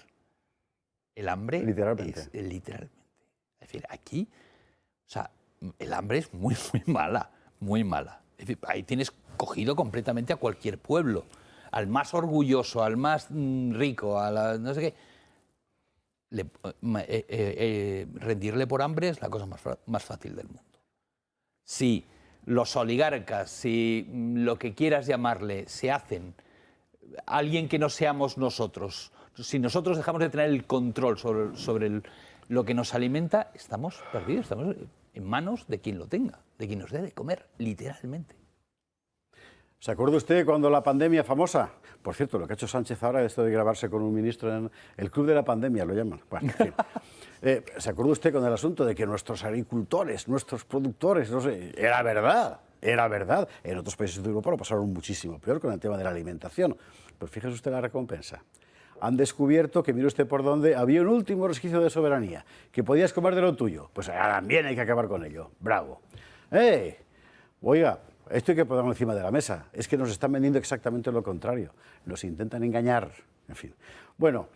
El hambre literalmente. Literalmente. Es decir, aquí, o sea, el hambre es muy, muy mala, muy mala. Es decir, ahí tienes cogido completamente a cualquier pueblo. Al más orgulloso, al más rico, no sé qué, rendirle por hambre es la cosa más fácil del mundo. Si los oligarcas, si lo que quieras llamarle, se hacen alguien que no seamos nosotros, si nosotros dejamos de tener el control sobre lo que nos alimenta, estamos perdidos, estamos en manos de quien lo tenga, de quien nos dé de comer, literalmente. ¿Se acuerda usted cuando la pandemia famosa? Por cierto, lo que ha hecho Sánchez ahora, esto de grabarse con un ministro en el Club de la Pandemia, lo llaman. Bueno, en fin. ¿Se acuerda usted con el asunto de que nuestros agricultores, nuestros productores, no sé, era verdad? En otros países de Europa lo pasaron muchísimo peor con el tema de la alimentación. Pues fíjese usted la recompensa. Han descubierto que, mire usted por dónde, había un último resquicio de soberanía, que podías comer de lo tuyo. Pues también hay que acabar con ello. Bravo. Oiga, esto hay que ponerlo encima de la mesa. Es que nos están vendiendo exactamente lo contrario. Nos intentan engañar. En fin. Bueno,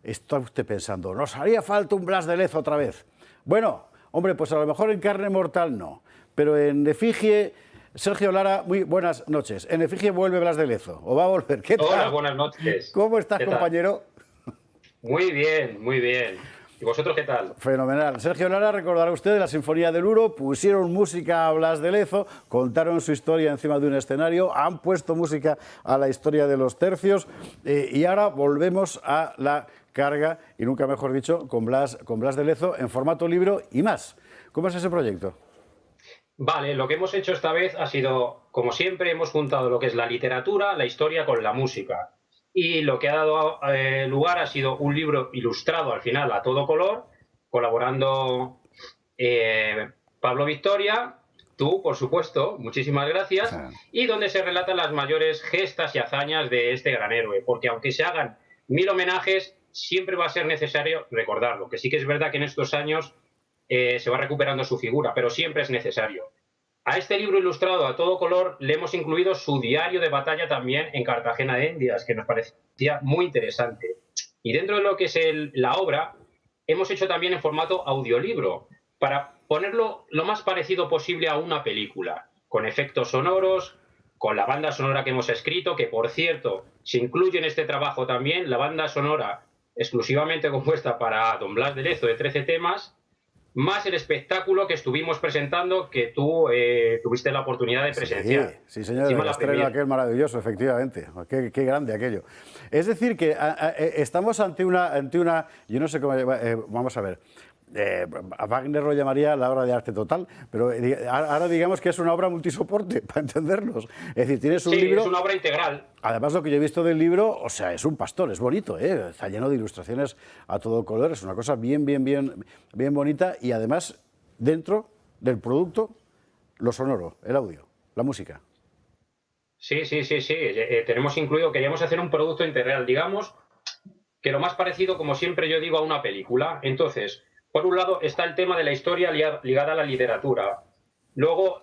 está usted pensando, ¿nos haría falta un Blas de Lezo otra vez? Bueno, hombre, pues a lo mejor en carne mortal no. Pero en efigie, Sergio Lara, muy buenas noches. En efigie vuelve Blas de Lezo. ¿O va a volver? ¿Qué tal? Hola, buenas noches. ¿Cómo estás, compañero? Muy bien, muy bien. ¿Y vosotros qué tal? Fenomenal. Sergio Lara, recordará usted de la Sinfonía del Uro, pusieron música a Blas de Lezo, contaron su historia encima de un escenario, han puesto música a la historia de los tercios y ahora volvemos a la carga, y nunca mejor dicho, con Blas de Lezo en formato libro y más. ¿Cómo es ese proyecto? Vale, lo que hemos hecho esta vez ha sido, como siempre, hemos juntado lo que es la literatura, la historia con la música. Y lo que ha dado lugar ha sido un libro ilustrado al final a todo color, colaborando Pablo Victoria, tú, por supuesto, muchísimas gracias, y donde se relatan las mayores gestas y hazañas de este gran héroe, porque aunque se hagan 1000 homenajes, siempre va a ser necesario recordarlo, que sí que es verdad que en estos años se va recuperando su figura, pero siempre es necesario. A este libro ilustrado a todo color le hemos incluido su diario de batalla también en Cartagena de Indias, que nos parecía muy interesante. Y dentro de lo que es la obra, hemos hecho también en formato audiolibro, para ponerlo lo más parecido posible a una película, con efectos sonoros, con la banda sonora que hemos escrito, que por cierto, se incluye en este trabajo también la banda sonora exclusivamente compuesta para Don Blas de Lezo de 13 temas, más el espectáculo que estuvimos presentando, que tú tuviste la oportunidad de presenciar. Sí, señor, Encima el la estreno premier. aquel maravilloso, efectivamente. Qué grande aquello. Es decir, que estamos ante una, yo no sé cómo, vamos a ver, a Wagner lo llamaría la obra de arte total, pero ahora digamos que es una obra multisoporte, para entendernos. Es decir, tienes un libro... es una obra integral. Además, lo que yo he visto del libro, o sea, es un pastor, es bonito, está lleno de ilustraciones a todo color, es una cosa bien bonita, y además, dentro del producto, lo sonoro, el audio, la música. Sí. Tenemos incluido, queríamos hacer un producto integral, digamos, que lo más parecido, como siempre yo digo, a una película. Entonces, por un lado está el tema de la historia ligada a la literatura. Luego,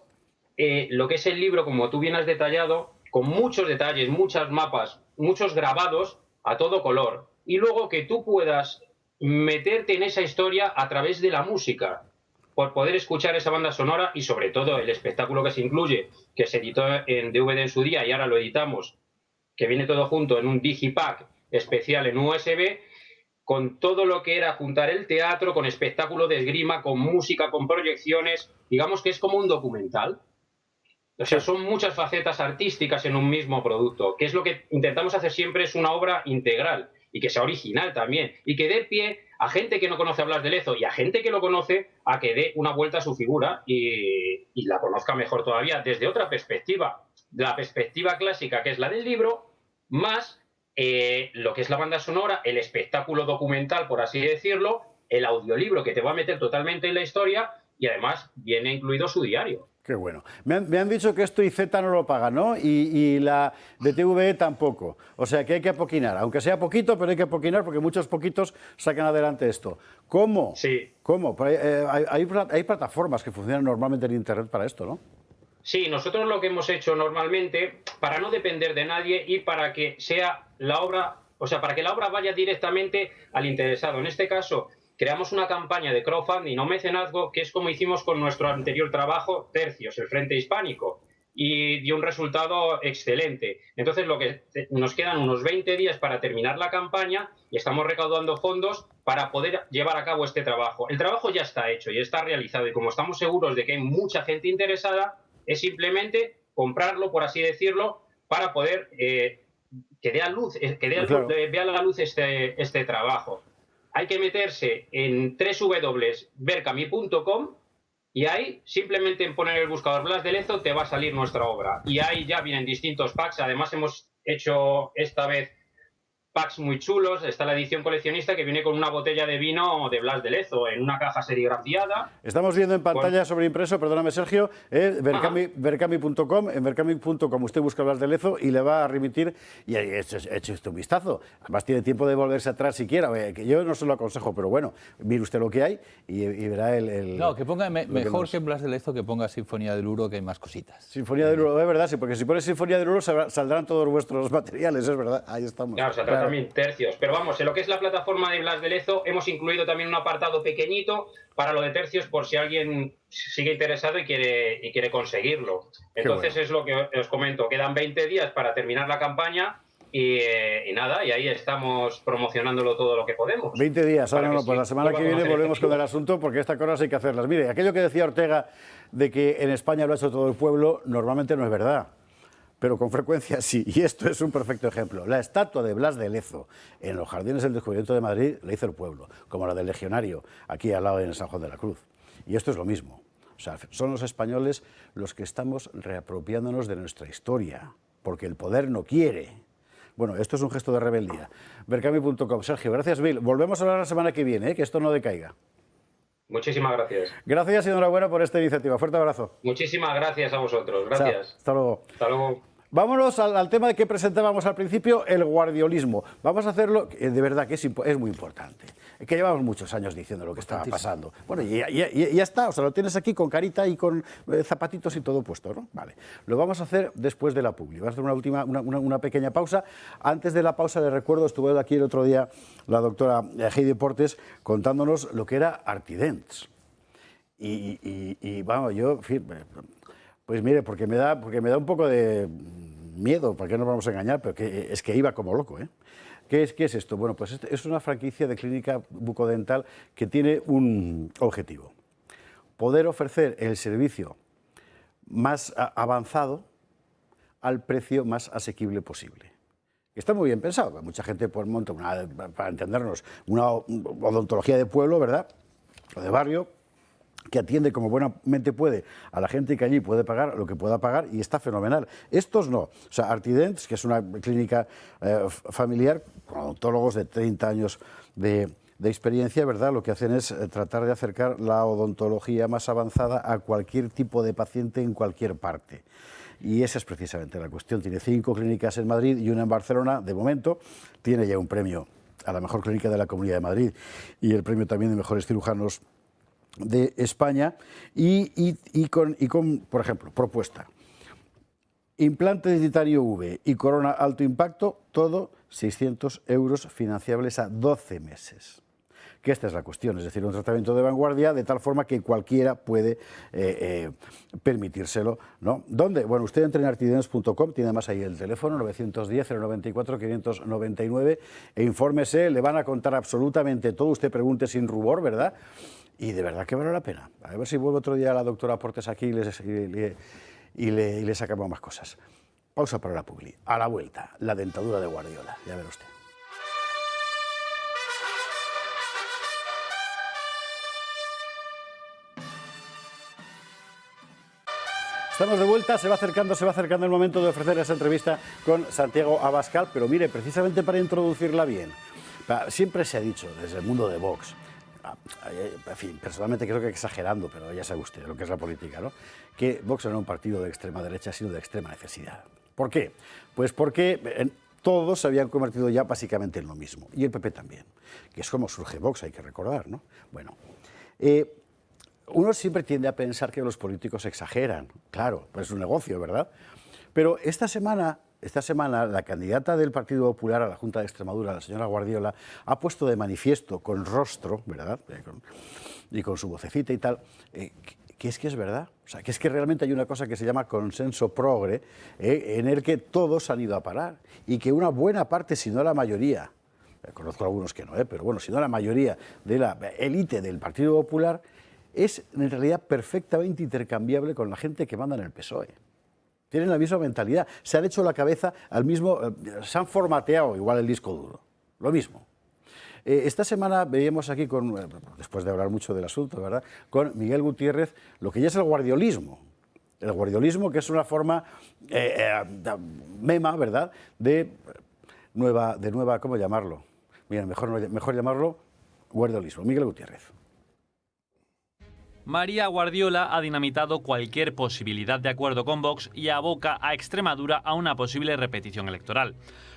lo que es el libro, como tú bien has detallado, con muchos detalles, muchas mapas, muchos grabados a todo color. Y luego que tú puedas meterte en esa historia a través de la música, por poder escuchar esa banda sonora y sobre todo el espectáculo que se incluye, que se editó en DVD en su día y ahora lo editamos, que viene todo junto en un digipack especial en USB, con todo lo que era juntar el teatro, con espectáculo de esgrima, con música, con proyecciones, digamos que es como un documental. O sea, son muchas facetas artísticas en un mismo producto, que es lo que intentamos hacer siempre, es una obra integral y que sea original también, y que dé pie a gente que no conoce a Blas de Lezo y a gente que lo conoce a que dé una vuelta a su figura y la conozca mejor todavía desde otra perspectiva, la perspectiva clásica, que es la del libro, más lo que es la banda sonora, el espectáculo documental, por así decirlo, el audiolibro que te va a meter totalmente en la historia y además viene incluido su diario. Qué bueno. Me han dicho que esto IZ no lo paga, ¿no? Y la de TVE tampoco. O sea que hay que apoquinar, aunque sea poquito, pero hay que apoquinar porque muchos poquitos sacan adelante esto. ¿Cómo? Sí. ¿Cómo? Hay plataformas que funcionan normalmente en Internet para esto, ¿no? Sí, nosotros lo que hemos hecho normalmente, para no depender de nadie y para que sea la obra, o sea, para que la obra vaya directamente al interesado. En este caso, creamos una campaña de crowdfunding o mecenazgo, que es como hicimos con nuestro anterior trabajo, Tercios, el Frente Hispánico, y dio un resultado excelente. Entonces, nos quedan unos 20 días para terminar la campaña y estamos recaudando fondos para poder llevar a cabo este trabajo. El trabajo ya está hecho y está realizado, y como estamos seguros de que hay mucha gente interesada, es simplemente comprarlo, por así decirlo, para poder que vea la luz este trabajo. Hay que meterse en www.berkami.com y ahí, simplemente en poner el buscador Blas de Lezo, te va a salir nuestra obra. Y ahí ya vienen distintos packs. Además, hemos hecho esta vez packs muy chulos. Está la edición coleccionista, que viene con una botella de vino de Blas de Lezo en una caja serigrafiada. Estamos viendo en pantalla sobre impreso, perdóname Sergio, berkami.com. En berkami.com usted busca Blas de Lezo y le va a remitir, y eche usted un vistazo. Además tiene tiempo de volverse atrás si quiera, que yo no se lo aconsejo, pero bueno, mire usted lo que hay y verá el No, que ponga mejor que Blas de Lezo, que ponga Sinfonía del Uro, que hay más cositas. Sinfonía del Uro, es verdad, sí, porque si pones Sinfonía del Uro saldrán todos vuestros materiales, es verdad, ahí estamos. Claro, saldrá también Tercios. Pero vamos, en lo que es la plataforma de Blas de Lezo hemos incluido también un apartado pequeñito para lo de Tercios, por si alguien sigue interesado y quiere conseguirlo. Entonces es lo que os comento, quedan 20 días para terminar la campaña y nada, y ahí estamos promocionándolo todo lo que podemos. 20 días, ahora no, pues la semana que viene volvemos con el asunto, porque estas cosas hay que hacerlas. Mire, aquello que decía Ortega de que en España lo ha hecho todo el pueblo, normalmente no es verdad, pero con frecuencia sí, y esto es un perfecto ejemplo. La estatua de Blas de Lezo en los Jardines del Descubrimiento de Madrid la hizo el pueblo, como la del Legionario, aquí al lado en San Juan de la Cruz. Y esto es lo mismo. O sea, son los españoles los que estamos reapropiándonos de nuestra historia, porque el poder no quiere. Bueno, esto es un gesto de rebeldía. Berkami.com. Sergio, gracias mil. Volvemos a hablar la semana que viene, que esto no decaiga. Muchísimas gracias. Gracias y enhorabuena por esta iniciativa. Fuerte abrazo. Muchísimas gracias a vosotros. Gracias. Chao. Hasta luego. Hasta luego. Vámonos al tema que presentábamos al principio, el guardiolismo. Vamos a hacerlo, de verdad que es muy importante. Es que llevamos muchos años diciendo lo que estaba pasando. Bueno, y ya está, o sea, lo tienes aquí con carita y con zapatitos y todo puesto, ¿no? Vale. Lo vamos a hacer después de la publi. Vamos a hacer una pequeña pausa. Antes de la pausa, les recuerdo, estuvo aquí el otro día la doctora Heidi Portes contándonos lo que era Artidents. Y vamos, yo... Pues mire, porque me da un poco de miedo, ¿para qué nos vamos a engañar? Pero es que iba como loco, ¿eh? ¿Qué es esto? Bueno, pues es una franquicia de clínica bucodental que tiene un objetivo. poder ofrecer el servicio más avanzado al precio más asequible posible. Está muy bien pensado, mucha gente pues, monta para entendernos, una odontología de pueblo, ¿verdad?, o de barrio, que atiende como buenamente puede a la gente que allí puede pagar lo que pueda pagar y está fenomenal. Estos no. O sea, Artidents, que es una clínica familiar con odontólogos de 30 años de experiencia, ¿verdad?, lo que hacen es tratar de acercar la odontología más avanzada a cualquier tipo de paciente en cualquier parte. Y esa es precisamente la cuestión. Tiene 5 clínicas en Madrid y una en Barcelona, de momento. Tiene ya un premio a la mejor clínica de la Comunidad de Madrid y el premio también de mejores cirujanos de España. Y con, por ejemplo, propuesta. Implante de titanio V y corona alto impacto, todo 600 euros financiables a 12 meses. Que esta es la cuestión, es decir, un tratamiento de vanguardia de tal forma que cualquiera puede permitírselo, ¿no? ¿Dónde? Bueno, usted entra en artidents.com, tiene además ahí el teléfono 910-094-599 e infórmese, le van a contar absolutamente todo, usted pregunte sin rubor, ¿verdad? Y de verdad que vale la pena. A ver si vuelve otro día la doctora Portes aquí y le sacamos más cosas. Pausa para la publi. A la vuelta, la dentadura de Guardiola, ya verá usted. Estamos de vuelta, se va acercando el momento de ofrecer esa entrevista con Santiago Abascal, pero mire, precisamente para introducirla bien, siempre se ha dicho desde el mundo de Vox, en fin, personalmente creo que exagerando, pero ya sabe usted lo que es la política, ¿no?, que Vox no era un partido de extrema derecha, sino de extrema necesidad. ¿Por qué? Pues porque todos se habían convertido ya básicamente en lo mismo, y el PP también, que es como surge Vox, hay que recordar, ¿no? Bueno, uno siempre tiende a pensar que los políticos exageran, claro, pues es un negocio, ¿verdad? Pero esta semana la candidata del Partido Popular a la Junta de Extremadura, la señora Guardiola, ha puesto de manifiesto con rostro, ¿verdad?, y con su vocecita y tal, que es verdad. O sea, que es que realmente hay una cosa que se llama consenso progre, en el que todos han ido a parar, y que una buena parte, si no la mayoría, conozco algunos que no, pero bueno, si no la mayoría de la élite del Partido Popular, es en realidad perfectamente intercambiable con la gente que manda en el PSOE. Tienen la misma mentalidad, se han hecho la cabeza al mismo, se han formateado igual el disco duro, lo mismo. Esta semana veíamos aquí, después de hablar mucho del asunto, ¿verdad?, con Miguel Gutiérrez, lo que ya es el guardiolismo. El guardiolismo, que es una forma mema, ¿verdad?, de nueva, ¿cómo llamarlo? Mira, mejor llamarlo guardiolismo. Miguel Gutiérrez. María Guardiola ha dinamitado cualquier posibilidad de acuerdo con Vox y aboca a Extremadura a una posible repetición electoral.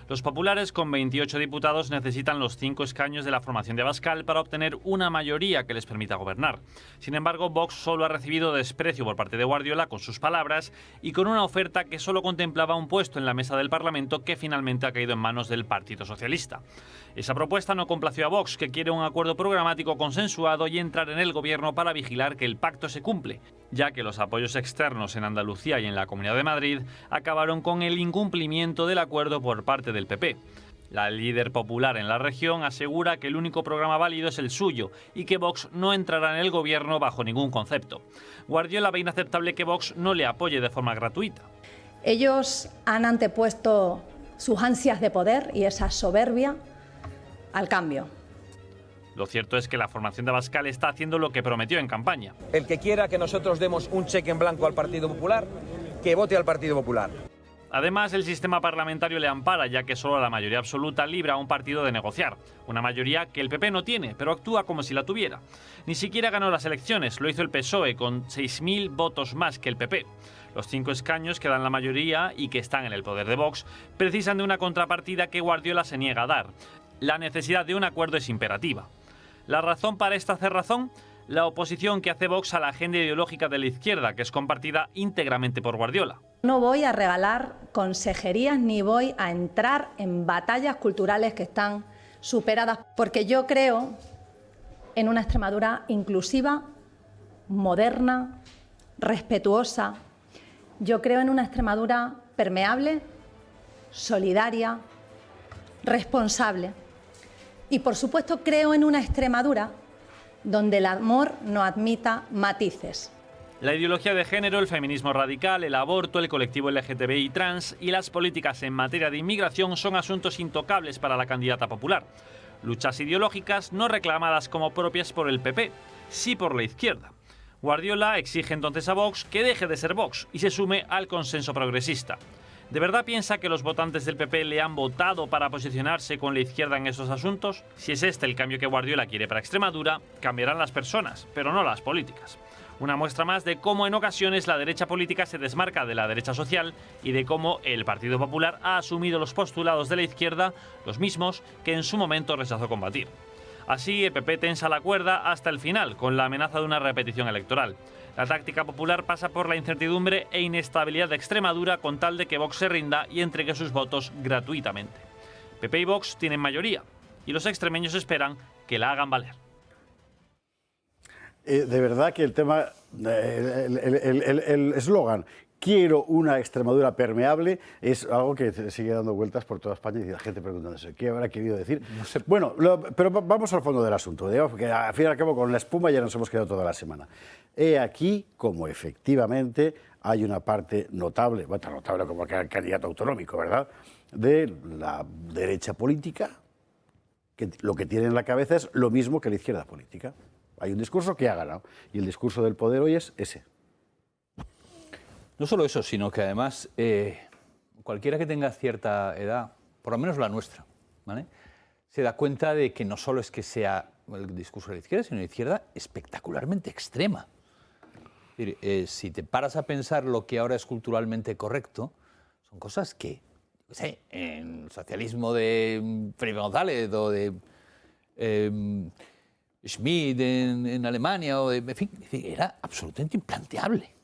Los populares, con 28 diputados, necesitan los 5 escaños de la formación de Abascal para obtener una mayoría que les permita gobernar. Sin embargo, Vox solo ha recibido desprecio por parte de Guardiola con sus palabras y con una oferta que solo contemplaba un puesto en la mesa del Parlamento, que finalmente ha caído en manos del Partido Socialista. Esa propuesta no complació a Vox, que quiere un acuerdo programático consensuado y entrar en el gobierno para vigilar que el pacto se cumple, ya que los apoyos externos en Andalucía y en la Comunidad de Madrid acabaron con el incumplimiento del acuerdo por parte del PP. La líder popular en la región asegura que el único programa válido es el suyo y que Vox no entrará en el gobierno bajo ningún concepto. Guardiola ve inaceptable que Vox no le apoye de forma gratuita. Ellos han antepuesto sus ansias de poder y esa soberbia al cambio. Lo cierto es que la formación de Abascal está haciendo lo que prometió en campaña. El que quiera que nosotros demos un cheque en blanco al Partido Popular, que vote al Partido Popular. Además, el sistema parlamentario le ampara, ya que solo la mayoría absoluta libra a un partido de negociar. Una mayoría que el PP no tiene, pero actúa como si la tuviera. Ni siquiera ganó las elecciones, lo hizo el PSOE, con 6.000 votos más que el PP. Los 5 escaños que dan la mayoría y que están en el poder de Vox precisan de una contrapartida que Guardiola se niega a dar. La necesidad de un acuerdo es imperativa. ¿La razón para esta cerrazón? La oposición que hace Vox a la agenda ideológica de la izquierda, que es compartida íntegramente por Guardiola. No voy a regalar consejerías ni voy a entrar en batallas culturales que están superadas, porque yo creo en una Extremadura inclusiva, moderna, respetuosa. Yo creo en una Extremadura permeable, solidaria, responsable. Y por supuesto creo en una Extremadura donde el amor no admita matices. La ideología de género, el feminismo radical, el aborto, el colectivo LGTBI trans y las políticas en materia de inmigración son asuntos intocables para la candidata popular. Luchas ideológicas no reclamadas como propias por el PP, sí por la izquierda. Guardiola exige entonces a Vox que deje de ser Vox y se sume al consenso progresista. ¿De verdad piensa que los votantes del PP le han votado para posicionarse con la izquierda en esos asuntos? Si es este el cambio que Guardiola quiere para Extremadura, cambiarán las personas, pero no las políticas. Una muestra más de cómo en ocasiones la derecha política se desmarca de la derecha social y de cómo el Partido Popular ha asumido los postulados de la izquierda, los mismos que en su momento rechazó combatir. Así, el PP tensa la cuerda hasta el final, con la amenaza de una repetición electoral. La táctica popular pasa por la incertidumbre e inestabilidad de Extremadura con tal de que Vox se rinda y entregue sus votos gratuitamente. PP y Vox tienen mayoría, y los extremeños esperan que la hagan valer. De verdad que el tema, el eslogan "quiero una Extremadura permeable" es algo que sigue dando vueltas por toda España y la gente preguntándose qué habrá querido decir. No sé. Bueno, pero vamos al fondo del asunto, digamos, porque al fin y al cabo con la espuma ya nos hemos quedado toda la semana. He aquí como efectivamente hay una parte notable, bueno, tan notable como el candidato autonómico, ¿verdad?, de la derecha política, que lo que tiene en la cabeza es lo mismo que la izquierda política. Hay un discurso que ha ganado y el discurso del poder hoy es ese. No solo eso, sino que además cualquiera que tenga cierta edad, por lo menos la nuestra, ¿vale?, se da cuenta de que no solo es que sea el discurso de la izquierda, sino de la izquierda espectacularmente extrema. Es decir, si te paras a pensar lo que ahora es culturalmente correcto, son cosas que, no sé, en el socialismo de Felipe González o de Schmidt en Alemania, o en fin, era absolutamente implanteable.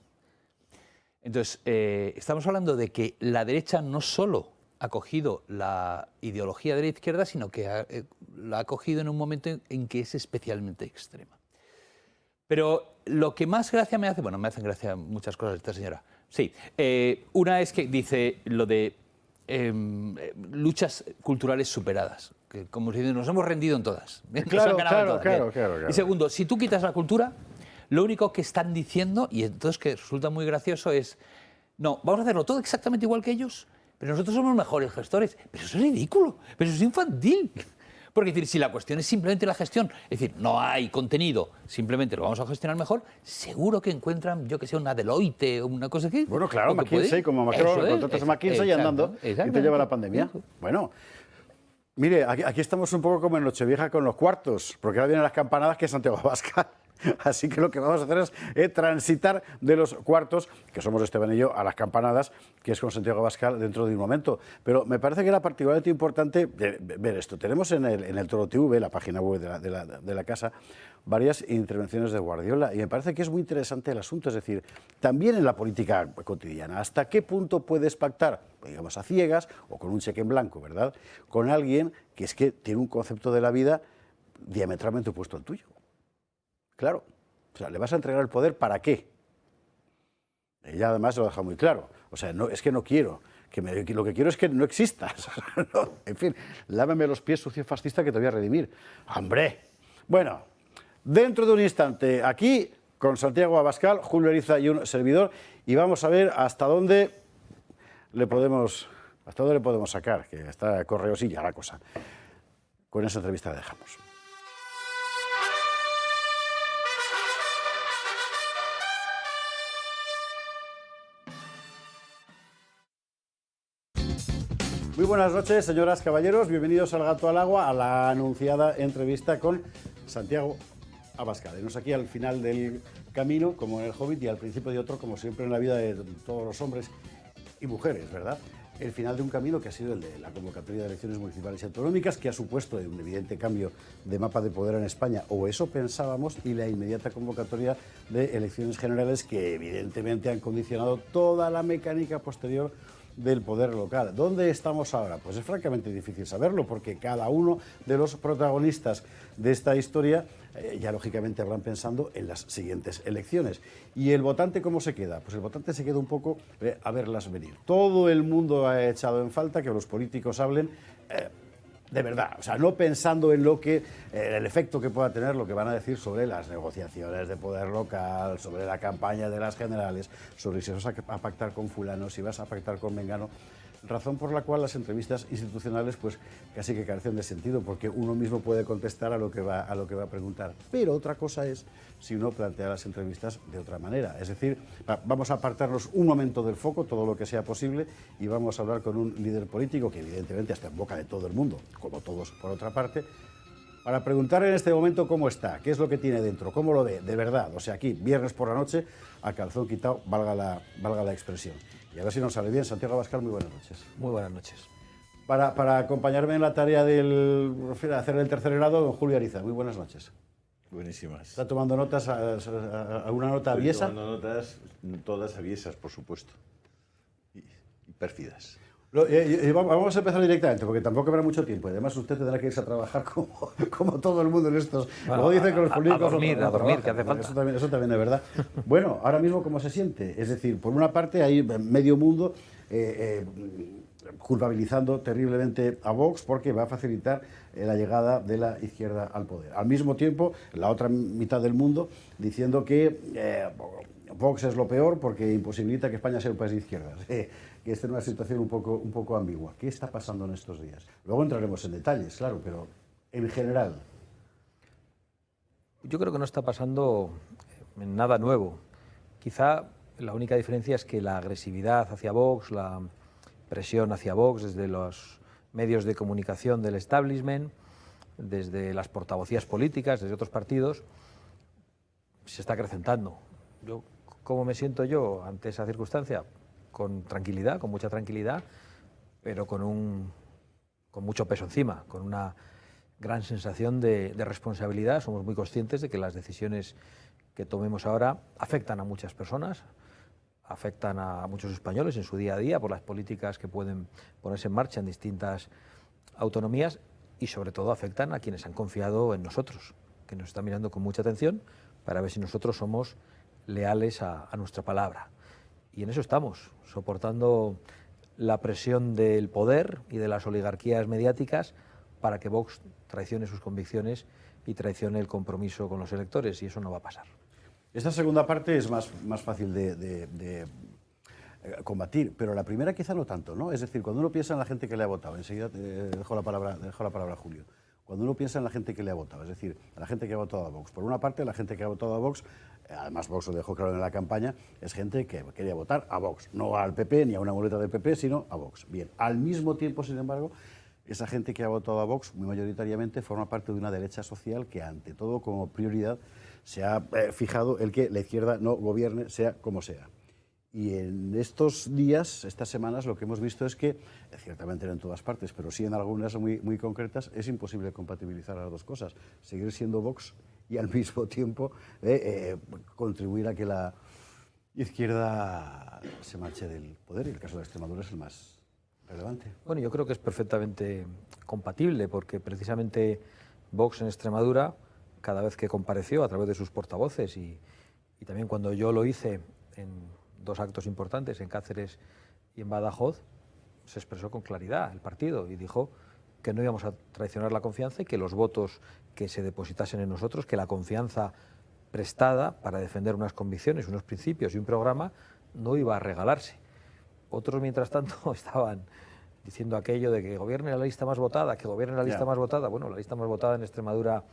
Entonces, estamos hablando de que la derecha no solo ha cogido la ideología de la izquierda, sino que la ha cogido en un momento en que es especialmente extrema. Pero lo que más gracia me hace, bueno, me hacen gracia muchas cosas de esta señora. Sí, una es que dice lo de luchas culturales superadas, que como si nos hemos rendido en todas. Claro. Y segundo, si tú quitas la cultura, lo único que están diciendo, y entonces que resulta muy gracioso, es no, vamos a hacerlo todo exactamente igual que ellos, pero nosotros somos mejores gestores. Pero eso es ridículo, pero eso es infantil. Porque es decir, si la cuestión es simplemente la gestión, es decir, no hay contenido, simplemente lo vamos a gestionar mejor, seguro que encuentran, yo que sé, una Deloitte o una cosa así. Bueno, claro, McKinsey, como Macron, contratas a McKinsey y andando, y te lleva la pandemia. Bueno, mire, aquí estamos un poco como en Nochevieja con los cuartos, porque ahora vienen las campanadas, que es Santiago Abascal. Así que lo que vamos a hacer es transitar de los cuartos, que somos Esteban y yo, a las campanadas, que es con Santiago Abascal dentro de un momento. Pero me parece que era particularmente importante ver esto. Tenemos en el Toro TV, la página web de la casa, varias intervenciones de Guardiola, y me parece que es muy interesante el asunto. Es decir, también en la política cotidiana, ¿hasta qué punto puedes pactar, digamos, a ciegas o con un cheque en blanco, ¿verdad?, con alguien que es que tiene un concepto de la vida diametralmente opuesto al tuyo? Claro, o sea, ¿le vas a entregar el poder para qué? Ella además lo deja muy claro. O sea, no, es que no quiero, lo que quiero es que no existas. No, en fin, lávame los pies, sucio fascista, que te voy a redimir. ¡Hombre! Bueno, dentro de un instante, aquí, con Santiago Abascal, Julio Eriza y un servidor, y vamos a ver hasta dónde le podemos sacar, que está correosilla la cosa. Con esa entrevista la dejamos. Muy buenas noches, señoras, caballeros. Bienvenidos al Gato al Agua, a la anunciada entrevista con Santiago Abascal. Tenemos aquí al final del camino, como en El Hobbit, y al principio de otro, como siempre en la vida de todos los hombres y mujeres, ¿verdad? El final de un camino que ha sido el de la convocatoria de elecciones municipales y autonómicas, que ha supuesto un evidente cambio de mapa de poder en España, o eso pensábamos, y la inmediata convocatoria de elecciones generales, que evidentemente han condicionado toda la mecánica posterior del poder local. ¿Dónde estamos ahora? Pues es francamente difícil saberlo, porque cada uno de los protagonistas de esta historia ya lógicamente habrán pensando en las siguientes elecciones. ¿Y el votante cómo se queda? Pues el votante se queda un poco a verlas venir. Todo el mundo ha echado en falta que los políticos hablen de verdad, o sea, no pensando en lo que, el efecto que pueda tener lo que van a decir sobre las negociaciones de poder local, sobre la campaña de las generales, sobre si vas a pactar con fulano, si vas a pactar con mengano, razón por la cual las entrevistas institucionales pues casi que carecen de sentido, porque uno mismo puede contestar a lo que va a preguntar. Pero otra cosa es si uno plantea las entrevistas de otra manera. Es decir, vamos a apartarnos un momento del foco, todo lo que sea posible, y vamos a hablar con un líder político que evidentemente está en boca de todo el mundo, como todos por otra parte, para preguntar en este momento cómo está, qué es lo que tiene dentro, cómo lo ve, de verdad. O sea, aquí, viernes por la noche, a calzón quitado, valga la expresión. Y a ver si nos sale bien. Santiago Abascal, muy buenas noches. Muy buenas noches. Para acompañarme en la tarea de hacer el tercer grado, don Julio Ariza, muy buenas noches. Buenísimas. ¿Está tomando notas, alguna nota aviesa? Estoy tomando notas, todas aviesas, por supuesto, y pérfidas. Vamos a empezar directamente, porque tampoco habrá mucho tiempo. Además, usted tendrá que irse a trabajar como todo el mundo en estos... Bueno, luego dicen que los políticos... a dormir, que hace falta. Eso también es verdad. Bueno, ahora mismo, ¿cómo se siente? Es decir, por una parte, hay medio mundo culpabilizando terriblemente a Vox porque va a facilitar la llegada de la izquierda al poder. Al mismo tiempo, la otra mitad del mundo diciendo que Vox es lo peor porque imposibilita que España sea un país de izquierdas. Que esta es una situación un poco ambigua. ¿Qué está pasando en estos días? Luego entraremos en detalles, claro, pero en general. Yo creo que no está pasando nada nuevo. Quizá la única diferencia es que la agresividad hacia Vox, la presión hacia Vox desde los medios de comunicación del establishment, desde las portavocías políticas, desde otros partidos, se está acrecentando. ¿Cómo me siento yo ante esa circunstancia? Con tranquilidad, con mucha tranquilidad, pero con mucho peso encima, con una gran sensación de responsabilidad. Somos muy conscientes de que las decisiones que tomemos ahora afectan a muchas personas, afectan a muchos españoles en su día a día por las políticas que pueden ponerse en marcha en distintas autonomías y sobre todo afectan a quienes han confiado en nosotros, que nos están mirando con mucha atención para ver si nosotros somos leales a nuestra palabra. Y en eso estamos, soportando la presión del poder y de las oligarquías mediáticas para que Vox traicione sus convicciones y traicione el compromiso con los electores, y eso no va a pasar. Esta segunda parte es más fácil de combatir, pero la primera quizá no tanto, ¿no? Es decir, cuando uno piensa en la gente que le ha votado, enseguida dejo la palabra a Julio, cuando uno piensa en la gente que le ha votado, es decir, a la gente que ha votado a Vox, por una parte la gente que ha votado a Vox, además Vox lo dejó claro en la campaña, es gente que quería votar a Vox, no al PP ni a una muleta del PP, sino a Vox. Bien, al mismo tiempo, sin embargo, esa gente que ha votado a Vox, muy mayoritariamente, forma parte de una derecha social que, ante todo, como prioridad, se ha fijado el que la izquierda no gobierne, sea como sea. Y en estos días, estas semanas, lo que hemos visto es que, ciertamente no en todas partes, pero sí en algunas muy concretas, es imposible compatibilizar las dos cosas. Seguir siendo Vox y al mismo tiempo contribuir a que la izquierda se marche del poder. Y el caso de Extremadura es el más relevante. Bueno, yo creo que es perfectamente compatible, porque precisamente Vox en Extremadura, cada vez que compareció a través de sus portavoces y también cuando yo lo hice en dos actos importantes, en Cáceres y en Badajoz, se expresó con claridad el partido y dijo que no íbamos a traicionar la confianza y que los votos que se depositasen en nosotros, que la confianza prestada para defender unas convicciones, unos principios y un programa no iba a regalarse. Otros, mientras tanto, estaban diciendo aquello de que gobierne la lista más votada, que gobierne la lista más votada. Bueno, la lista más votada en Extremadura,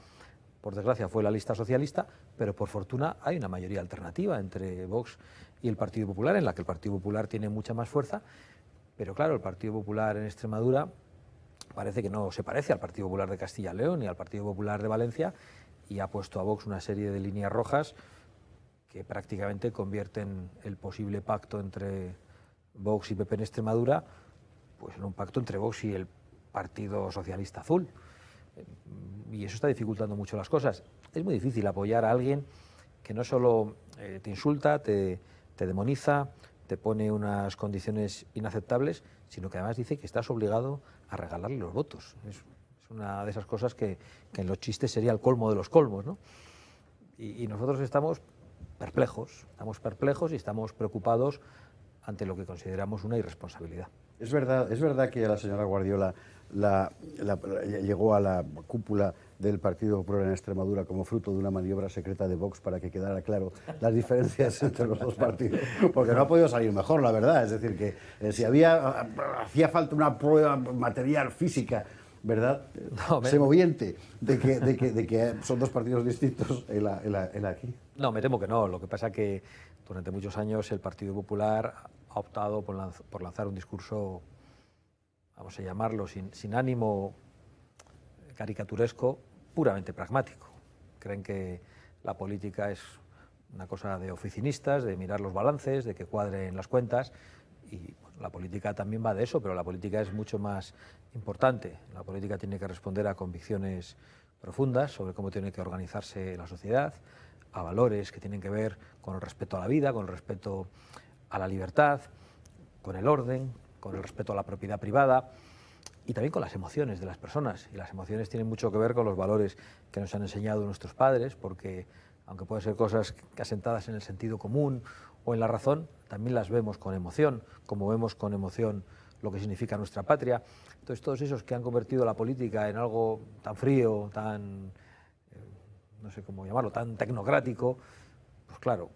por desgracia, fue la lista socialista, pero por fortuna hay una mayoría alternativa entre Vox y el Partido Popular, en la que el Partido Popular tiene mucha más fuerza, pero claro, el Partido Popular en Extremadura parece que no se parece al Partido Popular de Castilla y León ni al Partido Popular de Valencia, y ha puesto a Vox una serie de líneas rojas que prácticamente convierten el posible pacto entre Vox y PP en Extremadura pues en un pacto entre Vox y el Partido Socialista Azul. Y eso está dificultando mucho las cosas. Es muy difícil apoyar a alguien que no solo te insulta, te demoniza, te pone unas condiciones inaceptables, sino que además dice que estás obligado a regalarle los votos. Es una de esas cosas que en los chistes sería el colmo de los colmos, ¿no? Y nosotros estamos perplejos y estamos preocupados ante lo que consideramos una irresponsabilidad. Es verdad que a la señora Guardiola llegó a la cúpula del Partido Popular en Extremadura como fruto de una maniobra secreta de Vox para que quedara claro las diferencias entre los dos partidos, porque no ha podido salir mejor, la verdad. Es decir, que si hacía falta una prueba material, física, ¿verdad? No, semoviente, de que son dos partidos distintos, el aquí. No, me temo que no. Lo que pasa es que durante muchos años el Partido Popular ha optado por lanzar un discurso, vamos a llamarlo, sin ánimo caricaturesco, puramente pragmático. Creen que la política es una cosa de oficinistas, de mirar los balances, de que cuadren las cuentas, y bueno, la política también va de eso, pero la política es mucho más importante. La política tiene que responder a convicciones profundas sobre cómo tiene que organizarse la sociedad, a valores que tienen que ver con el respeto a la vida, con el respeto a la libertad, con el orden, con el respeto a la propiedad privada, y también con las emociones de las personas. Y las emociones tienen mucho que ver con los valores que nos han enseñado nuestros padres, porque aunque pueden ser cosas asentadas en el sentido común o en la razón, también las vemos con emoción, como vemos con emoción lo que significa nuestra patria. Entonces, todos esos que han convertido la política en algo tan frío, tan, no sé cómo llamarlo, tan tecnocrático, pues claro,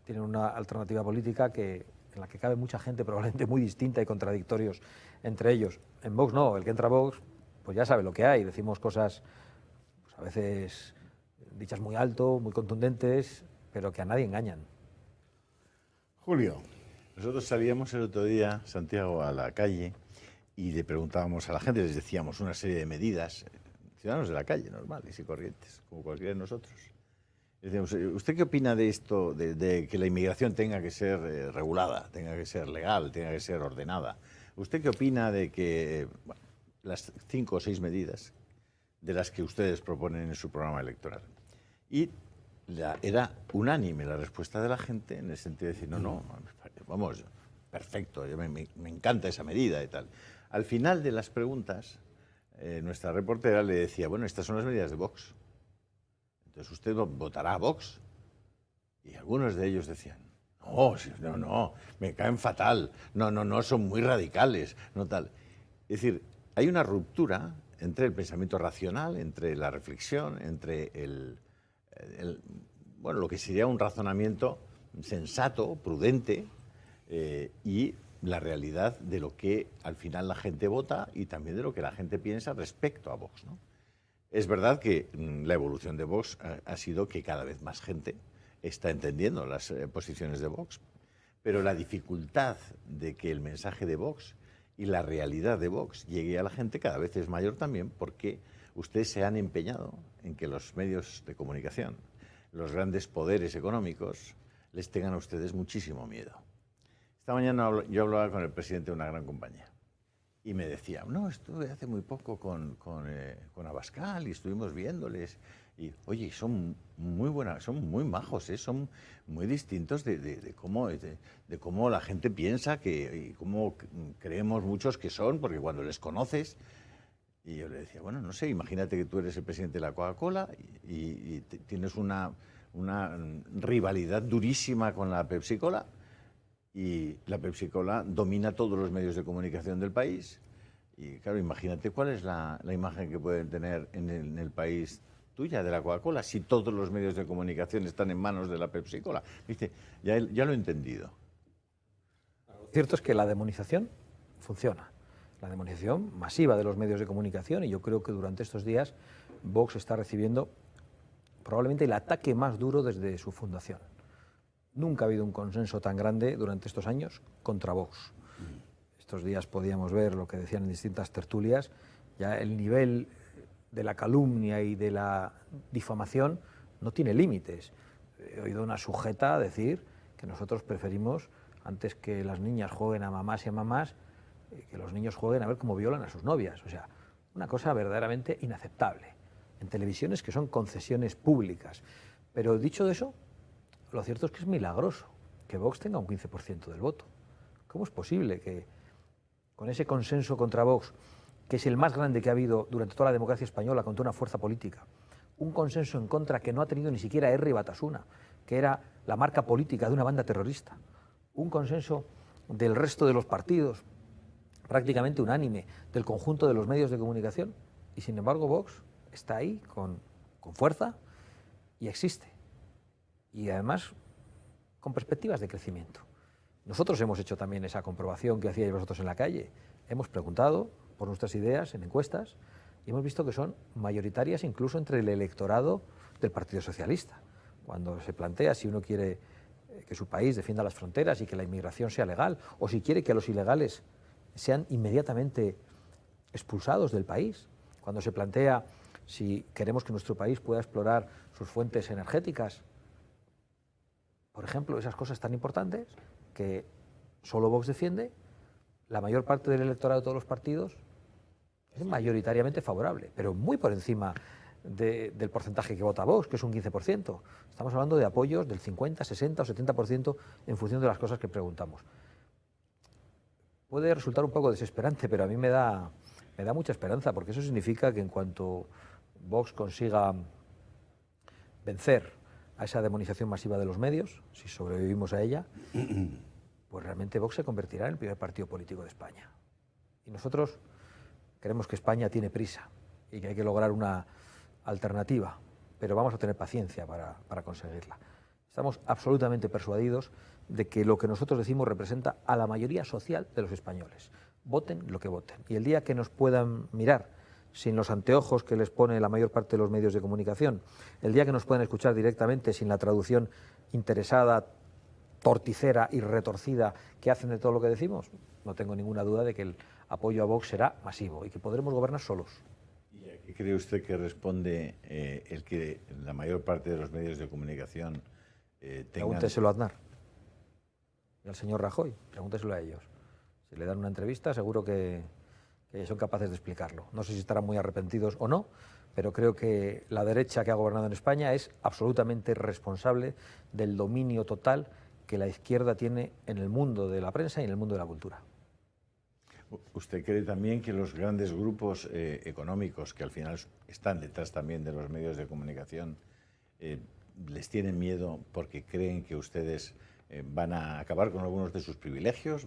tienen una alternativa política en la que cabe mucha gente probablemente muy distinta y contradictorios entre ellos. En Vox no, el que entra a Vox pues ya sabe lo que hay, decimos cosas pues a veces dichas muy alto, muy contundentes, pero que a nadie engañan. Julio, nosotros salíamos el otro día, Santiago, a la calle y le preguntábamos a la gente, les decíamos una serie de medidas, ciudadanos de la calle, normales y corrientes, como cualquiera de nosotros. Decíamos, ¿usted qué opina de esto, de que la inmigración tenga que ser regulada, tenga que ser legal, tenga que ser ordenada? ¿Usted qué opina de que las 5 o 6 medidas de las que ustedes proponen en su programa electoral? Y era unánime la respuesta de la gente en el sentido de decir, no, vamos, perfecto, me encanta esa medida y tal. Al final de las preguntas, nuestra reportera le decía, bueno, estas son las medidas de Vox. Entonces usted votará a Vox. Y algunos de ellos decían, no, me caen fatal, no, son muy radicales, no tal. Es decir, hay una ruptura entre el pensamiento racional, entre la reflexión, entre lo que sería un razonamiento sensato, prudente, y la realidad de lo que al final la gente vota y también de lo que la gente piensa respecto a Vox, ¿no? Es verdad que la evolución de Vox ha sido que cada vez más gente está entendiendo las posiciones de Vox, pero la dificultad de que el mensaje de Vox y la realidad de Vox llegue a la gente cada vez es mayor también porque ustedes se han empeñado en que los medios de comunicación, los grandes poderes económicos, les tengan a ustedes muchísimo miedo. Esta mañana yo hablaba con el presidente de una gran compañía y me decía, no, estuve hace muy poco con Abascal y estuvimos viéndoles y, oye, son muy buenas, son muy majos, son muy distintos de cómo la gente piensa y cómo creemos muchos que son, porque cuando les conoces. Y yo le decía, bueno, no sé, imagínate que tú eres el presidente de la Coca-Cola y tienes una rivalidad durísima con la Pepsi-Cola y la Pepsi-Cola domina todos los medios de comunicación del país. Y claro, imagínate cuál es la imagen que pueden tener en el país tuya de la Coca-Cola si todos los medios de comunicación están en manos de la Pepsi-Cola. Dice, ya lo he entendido. Lo cierto es que la demonización funciona. La demonización masiva de los medios de comunicación, y yo creo que durante estos días Vox está recibiendo probablemente el ataque más duro desde su fundación. Nunca ha habido un consenso tan grande durante estos años contra Vox. Estos días podíamos ver lo que decían en distintas tertulias, ya el nivel de la calumnia y de la difamación no tiene límites. He oído una sujeta decir que nosotros preferimos, antes que las niñas jueguen a mamás y a mamás, que los niños jueguen a ver cómo violan a sus novias. O sea, una cosa verdaderamente inaceptable. En televisiones que son concesiones públicas. Pero dicho eso, lo cierto es que es milagroso que Vox tenga un 15% del voto. ¿Cómo es posible que con ese consenso contra Vox, que es el más grande que ha habido durante toda la democracia española contra una fuerza política, un consenso en contra que no ha tenido ni siquiera R. Batasuna, que era la marca política de una banda terrorista, un consenso del resto de los partidos prácticamente unánime del conjunto de los medios de comunicación, y sin embargo Vox está ahí con fuerza y existe. Y además con perspectivas de crecimiento. Nosotros hemos hecho también esa comprobación que hacíais vosotros en la calle. Hemos preguntado por nuestras ideas en encuestas y hemos visto que son mayoritarias incluso entre el electorado del Partido Socialista. Cuando se plantea si uno quiere que su país defienda las fronteras y que la inmigración sea legal, o si quiere que los ilegales sean inmediatamente expulsados del país, cuando se plantea si queremos que nuestro país pueda explorar sus fuentes energéticas, por ejemplo, esas cosas tan importantes que solo Vox defiende, la mayor parte del electorado de todos los partidos es mayoritariamente favorable, pero muy por encima del porcentaje que vota Vox, que es un 15%. Estamos hablando de apoyos del 50, 60 o 70% en función de las cosas que preguntamos. Puede resultar un poco desesperante, pero a mí me da mucha esperanza, porque eso significa que en cuanto Vox consiga vencer a esa demonización masiva de los medios, si sobrevivimos a ella, pues realmente Vox se convertirá en el primer partido político de España. Y nosotros creemos que España tiene prisa y que hay que lograr una alternativa, pero vamos a tener paciencia para conseguirla. Estamos absolutamente persuadidos de que lo que nosotros decimos representa a la mayoría social de los españoles. Voten lo que voten. Y el día que nos puedan mirar sin los anteojos que les pone la mayor parte de los medios de comunicación, el día que nos puedan escuchar directamente sin la traducción interesada, torticera y retorcida que hacen de todo lo que decimos, no tengo ninguna duda de que el apoyo a Vox será masivo y que podremos gobernar solos. ¿Y a qué cree usted que responde el que la mayor parte de los medios de comunicación tengan... Pregúnteselo a Aznar y al señor Rajoy, pregúnteselo a ellos. Si le dan una entrevista, seguro que son capaces de explicarlo. No sé si estarán muy arrepentidos o no, pero creo que la derecha que ha gobernado en España es absolutamente responsable del dominio total que la izquierda tiene en el mundo de la prensa y en el mundo de la cultura. ¿Usted cree también que los grandes grupos económicos, que al final están detrás también de los medios de comunicación, les tienen miedo porque creen que ustedes van a acabar con algunos de sus privilegios?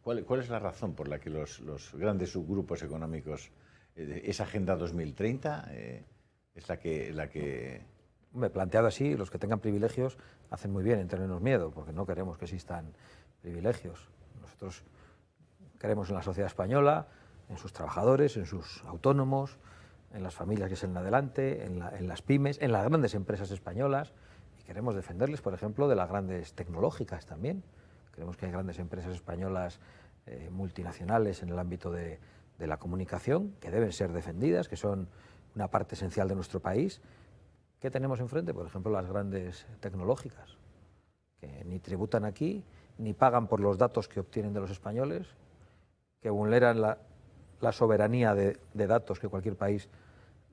¿Cuál es la razón por la que los grandes subgrupos económicos, esa Agenda 2030, es la que... Hombre, planteado así, los que tengan privilegios hacen muy bien en tenernos miedo, porque no queremos que existan privilegios. Nosotros creemos en la sociedad española, en sus trabajadores, en sus autónomos, en las familias que salen adelante, en las pymes, en las grandes empresas españolas, y queremos defenderles, por ejemplo, de las grandes tecnológicas también. Creemos que hay grandes empresas españolas multinacionales en el ámbito de la comunicación que deben ser defendidas, que son una parte esencial de nuestro país. ¿Qué tenemos enfrente? Por ejemplo, las grandes tecnológicas, que ni tributan aquí, ni pagan por los datos que obtienen de los españoles, que vulneran la soberanía de datos que cualquier país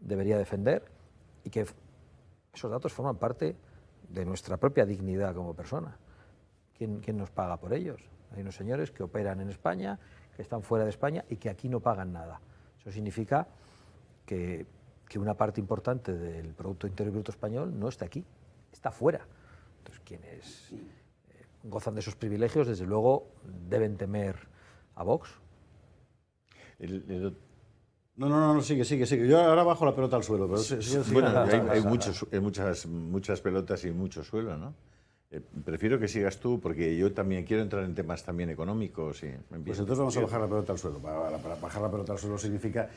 debería defender, y que esos datos forman parte de nuestra propia dignidad como persona. ¿Quién nos paga por ellos? Hay unos señores que operan en España, que están fuera de España y que aquí no pagan nada. Eso significa que una parte importante del Producto Interior Bruto español no está aquí, está fuera. Entonces, quienes gozan de esos privilegios, desde luego, deben temer a Vox. No, sigue. Yo ahora bajo la pelota al suelo. Pero bueno, hay muchas pelotas y mucho suelo, ¿no? Prefiero que sigas tú, porque yo también quiero entrar en temas también económicos. Pues entonces vamos a bajar la pelota al suelo. Para bajar la pelota al suelo significa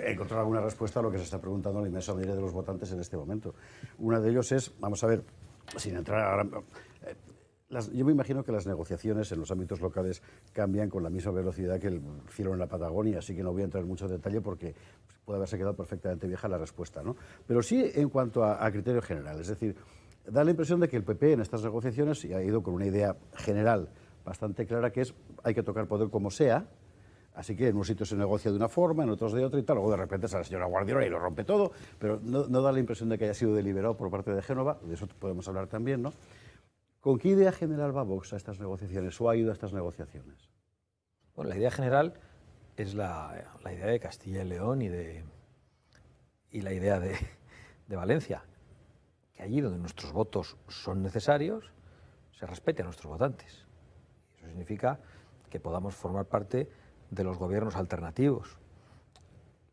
encontrar alguna respuesta a lo que se está preguntando la inmensa mayoría de los votantes en este momento. Una de ellos es, vamos a ver, sin entrar ahora... yo me imagino que las negociaciones en los ámbitos locales cambian con la misma velocidad que el cielo en la Patagonia, así que no voy a entrar en mucho detalle porque puede haberse quedado perfectamente vieja la respuesta, ¿no? Pero sí en cuanto a criterio general, es decir, da la impresión de que el PP en estas negociaciones ha ido con una idea general bastante clara, que es hay que tocar poder como sea, así que en un sitio se negocia de una forma, en otros de otra y tal, luego de repente sale la señora Guardiola y lo rompe todo, pero no da la impresión de que haya sido deliberado por parte de Génova, de eso podemos hablar también, ¿no? ¿Con qué idea general va Vox a estas negociaciones o ha ido a estas negociaciones? Bueno, la idea general es la idea de Castilla y León y la idea de Valencia, que allí donde nuestros votos son necesarios, se respete a nuestros votantes. Eso significa que podamos formar parte de los gobiernos alternativos.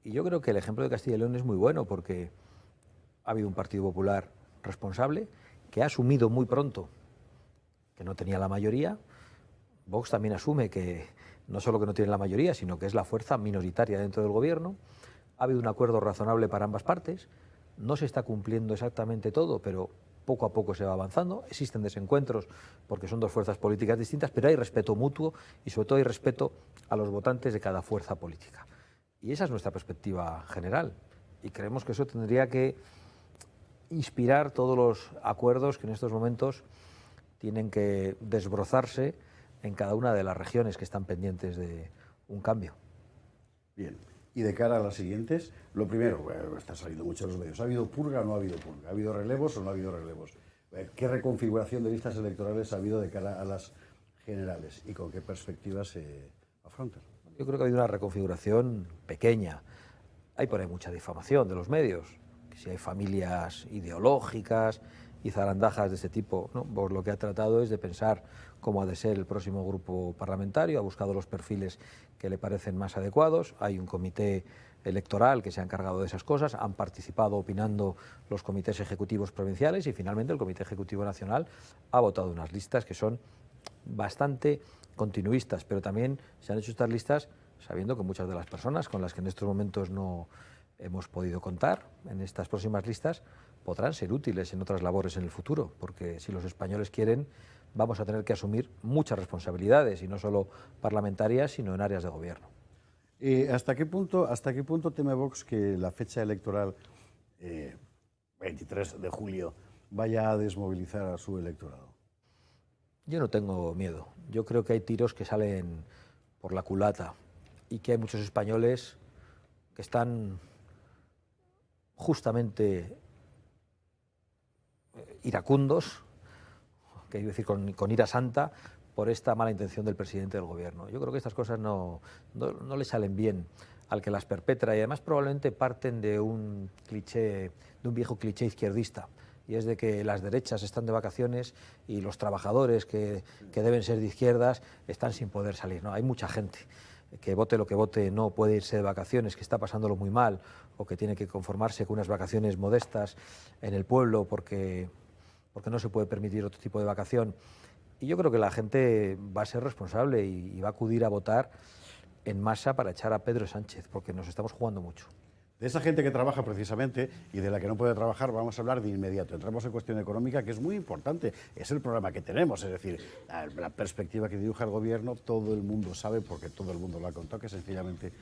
Y yo creo que el ejemplo de Castilla y León es muy bueno porque ha habido un Partido Popular responsable que ha asumido muy pronto que no tenía la mayoría. Vox también asume que no solo que no tiene la mayoría, sino que es la fuerza minoritaria dentro del gobierno. Ha habido un acuerdo razonable para ambas partes. No se está cumpliendo exactamente todo, pero poco a poco se va avanzando. Existen desencuentros porque son dos fuerzas políticas distintas, pero hay respeto mutuo y sobre todo hay respeto a los votantes de cada fuerza política. Y esa es nuestra perspectiva general. Y creemos que eso tendría que inspirar todos los acuerdos que en estos momentos tienen que desbrozarse en cada una de las regiones que están pendientes de un cambio. Bien. Y de cara a las siguientes, lo primero, está saliendo mucho en los medios, ¿ha habido purga o no ha habido purga? ¿Ha habido relevos o no ha habido relevos? ¿Qué reconfiguración de listas electorales ha habido de cara a las generales y con qué perspectivas se afrontan? Yo creo que ha habido una reconfiguración pequeña. Hay por ahí mucha difamación de los medios, que si hay familias ideológicas y zarandajas de este tipo, ¿no? Pues lo que ha tratado es de pensar cómo ha de ser el próximo grupo parlamentario, ha buscado los perfiles que le parecen más adecuados, hay un comité electoral que se ha encargado de esas cosas, han participado opinando los comités ejecutivos provinciales y finalmente el Comité Ejecutivo Nacional ha votado unas listas que son bastante continuistas, pero también se han hecho estas listas sabiendo que muchas de las personas con las que en estos momentos no hemos podido contar en estas próximas listas podrán ser útiles en otras labores en el futuro, porque si los españoles quieren vamos a tener que asumir muchas responsabilidades, y no solo parlamentarias, sino en áreas de gobierno. ¿Hasta qué punto teme Vox que la fecha electoral, 23 de julio, vaya a desmovilizar a su electorado? Yo no tengo miedo. Yo creo que hay tiros que salen por la culata y que hay muchos españoles que están justamente iracundos, que quiero decir con ira santa, por esta mala intención del presidente del gobierno. Yo creo que estas cosas no le salen bien al que las perpetra y además probablemente parten de un cliché, de un viejo cliché izquierdista, y es de que las derechas están de vacaciones y los trabajadores que deben ser de izquierdas están sin poder salir. No, hay mucha gente que vote lo que vote no puede irse de vacaciones, que está pasándolo muy mal o que tiene que conformarse con unas vacaciones modestas en el pueblo porque no se puede permitir otro tipo de vacación. Y yo creo que la gente va a ser responsable y va a acudir a votar en masa para echar a Pedro Sánchez, porque nos estamos jugando mucho. De esa gente que trabaja precisamente y de la que no puede trabajar vamos a hablar de inmediato. Entramos en cuestión económica, que es muy importante, es el problema que tenemos, es decir, la perspectiva que dibuja el gobierno, todo el mundo sabe, porque todo el mundo lo ha contado, que sencillamente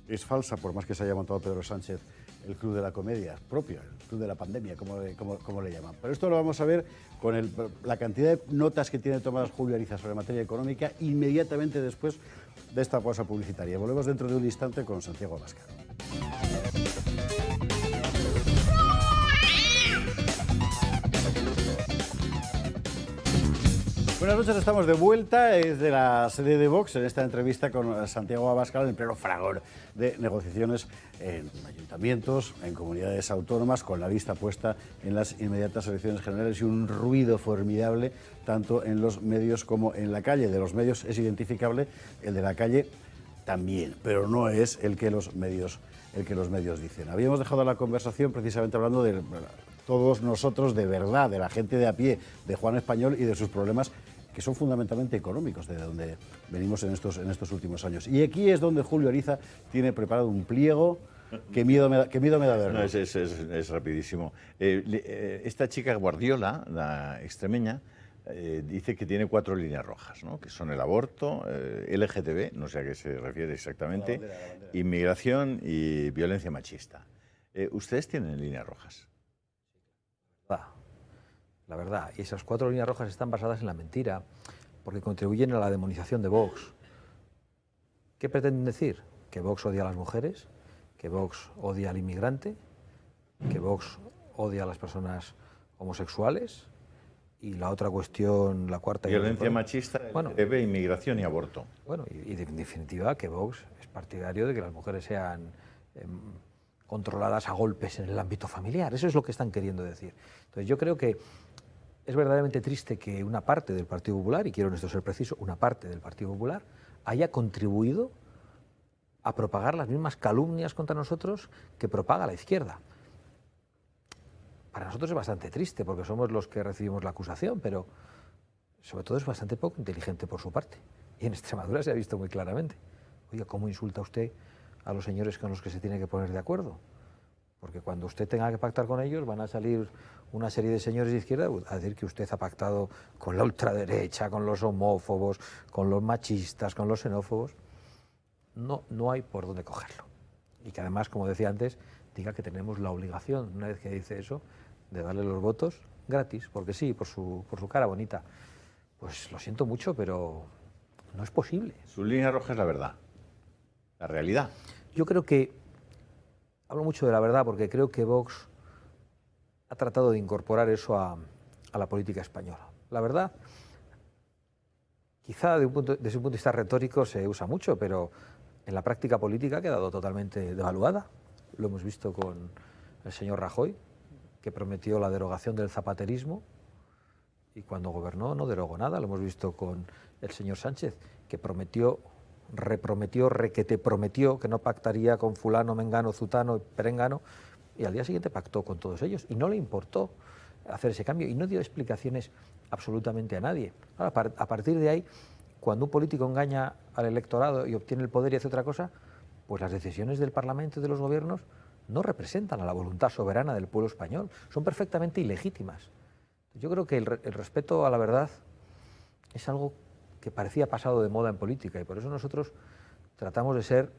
es falsa, por más que se haya montado Pedro Sánchez el club de la comedia propio, el club de la pandemia, como le llaman. Pero esto lo vamos a ver con la cantidad de notas que tiene tomadas Julio Ariza sobre materia económica inmediatamente después de esta pausa publicitaria. Volvemos dentro de un instante con Santiago Abascal. Buenas noches, estamos de vuelta desde la sede de Vox en esta entrevista con Santiago Abascal en pleno fragor de negociaciones en ayuntamientos, en comunidades autónomas, con la vista puesta en las inmediatas elecciones generales y un ruido formidable tanto en los medios como en la calle. De los medios es identificable, el de la calle también, pero no es el que los medios dicen. Habíamos dejado la conversación precisamente hablando de todos nosotros de verdad, de la gente de a pie, de Juan Español y de sus problemas que son fundamentalmente económicos, de donde venimos en estos últimos años. Y aquí es donde Julio Ariza tiene preparado un pliego que miedo me da verlo. No, es rapidísimo. Esta chica Guardiola, la extremeña, dice que tiene 4 líneas rojas, ¿no? Que son el aborto, LGTB, no sé a qué se refiere exactamente, la bandera. Inmigración y violencia machista. ¿Ustedes tienen líneas rojas? La verdad, y esas 4 líneas rojas están basadas en la mentira, porque contribuyen a la demonización de Vox. ¿Qué pretenden decir? Que Vox odia a las mujeres, que Vox odia al inmigrante, que Vox odia a las personas homosexuales, y la otra cuestión, la cuarta... Violencia machista, bueno, inmigración y aborto. Bueno, y en definitiva que Vox es partidario de que las mujeres sean controladas a golpes en el ámbito familiar. Eso es lo que están queriendo decir. Entonces yo creo que es verdaderamente triste que una parte del Partido Popular, y quiero en esto ser preciso, una parte del Partido Popular, haya contribuido a propagar las mismas calumnias contra nosotros que propaga la izquierda. Para nosotros es bastante triste porque somos los que recibimos la acusación, pero sobre todo es bastante poco inteligente por su parte. Y en Extremadura se ha visto muy claramente. Oiga, ¿cómo insulta usted a los señores con los que se tiene que poner de acuerdo? Porque cuando usted tenga que pactar con ellos van a salir una serie de señores de izquierda a decir que usted ha pactado con la ultraderecha, con los homófobos, con los machistas, con los xenófobos. No hay por dónde cogerlo. Y que además, como decía antes, diga que tenemos la obligación, una vez que dice eso, de darle los votos gratis, porque sí, por su cara bonita. Pues lo siento mucho, pero no es posible. Su línea roja es la verdad, la realidad. Yo creo que, hablo mucho de la verdad porque creo que Vox ha tratado de incorporar eso a la política española. La verdad, quizá desde un punto de vista retórico se usa mucho, pero en la práctica política ha quedado totalmente devaluada. Lo hemos visto con el señor Rajoy, que prometió la derogación del zapaterismo y cuando gobernó no derogó nada. Lo hemos visto con el señor Sánchez, que requete prometió que no pactaría con fulano, mengano, zutano y perengano, y al día siguiente pactó con todos ellos y no le importó hacer ese cambio y no dio explicaciones absolutamente a nadie. Ahora, a partir de ahí, cuando un político engaña al electorado y obtiene el poder y hace otra cosa, pues las decisiones del Parlamento y de los gobiernos no representan a la voluntad soberana del pueblo español, son perfectamente ilegítimas. Yo creo que el respeto a la verdad es algo que parecía pasado de moda en política y por eso nosotros tratamos de ser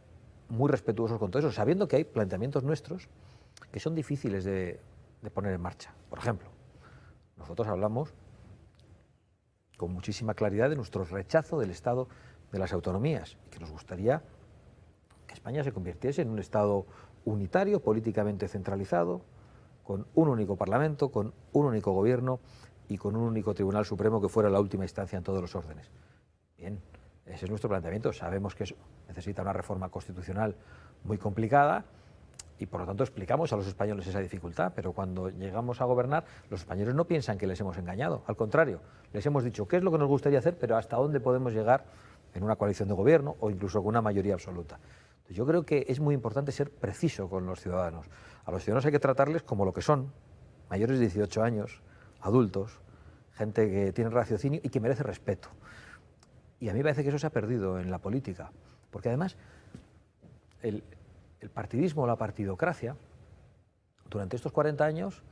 muy respetuosos con todo eso, sabiendo que hay planteamientos nuestros que son difíciles de poner en marcha. Por ejemplo, nosotros hablamos con muchísima claridad de nuestro rechazo del Estado de las autonomías y que nos gustaría que España se convirtiese en un Estado unitario, políticamente centralizado, con un único Parlamento, con un único gobierno y con un único Tribunal Supremo que fuera la última instancia en todos los órdenes. Bien, ese es nuestro planteamiento. Sabemos que eso necesita una reforma constitucional muy complicada y por lo tanto explicamos a los españoles esa dificultad, pero cuando llegamos a gobernar los españoles no piensan que les hemos engañado, al contrario, les hemos dicho qué es lo que nos gustaría hacer, pero hasta dónde podemos llegar en una coalición de gobierno o incluso con una mayoría absoluta. Entonces, yo creo que es muy importante ser preciso con los ciudadanos. A los ciudadanos hay que tratarles como lo que son, mayores de 18 años, adultos, gente que tiene raciocinio y que merece respeto. Y a mí me parece que eso se ha perdido en la política, porque además el partidismo o la partidocracia durante estos 40 años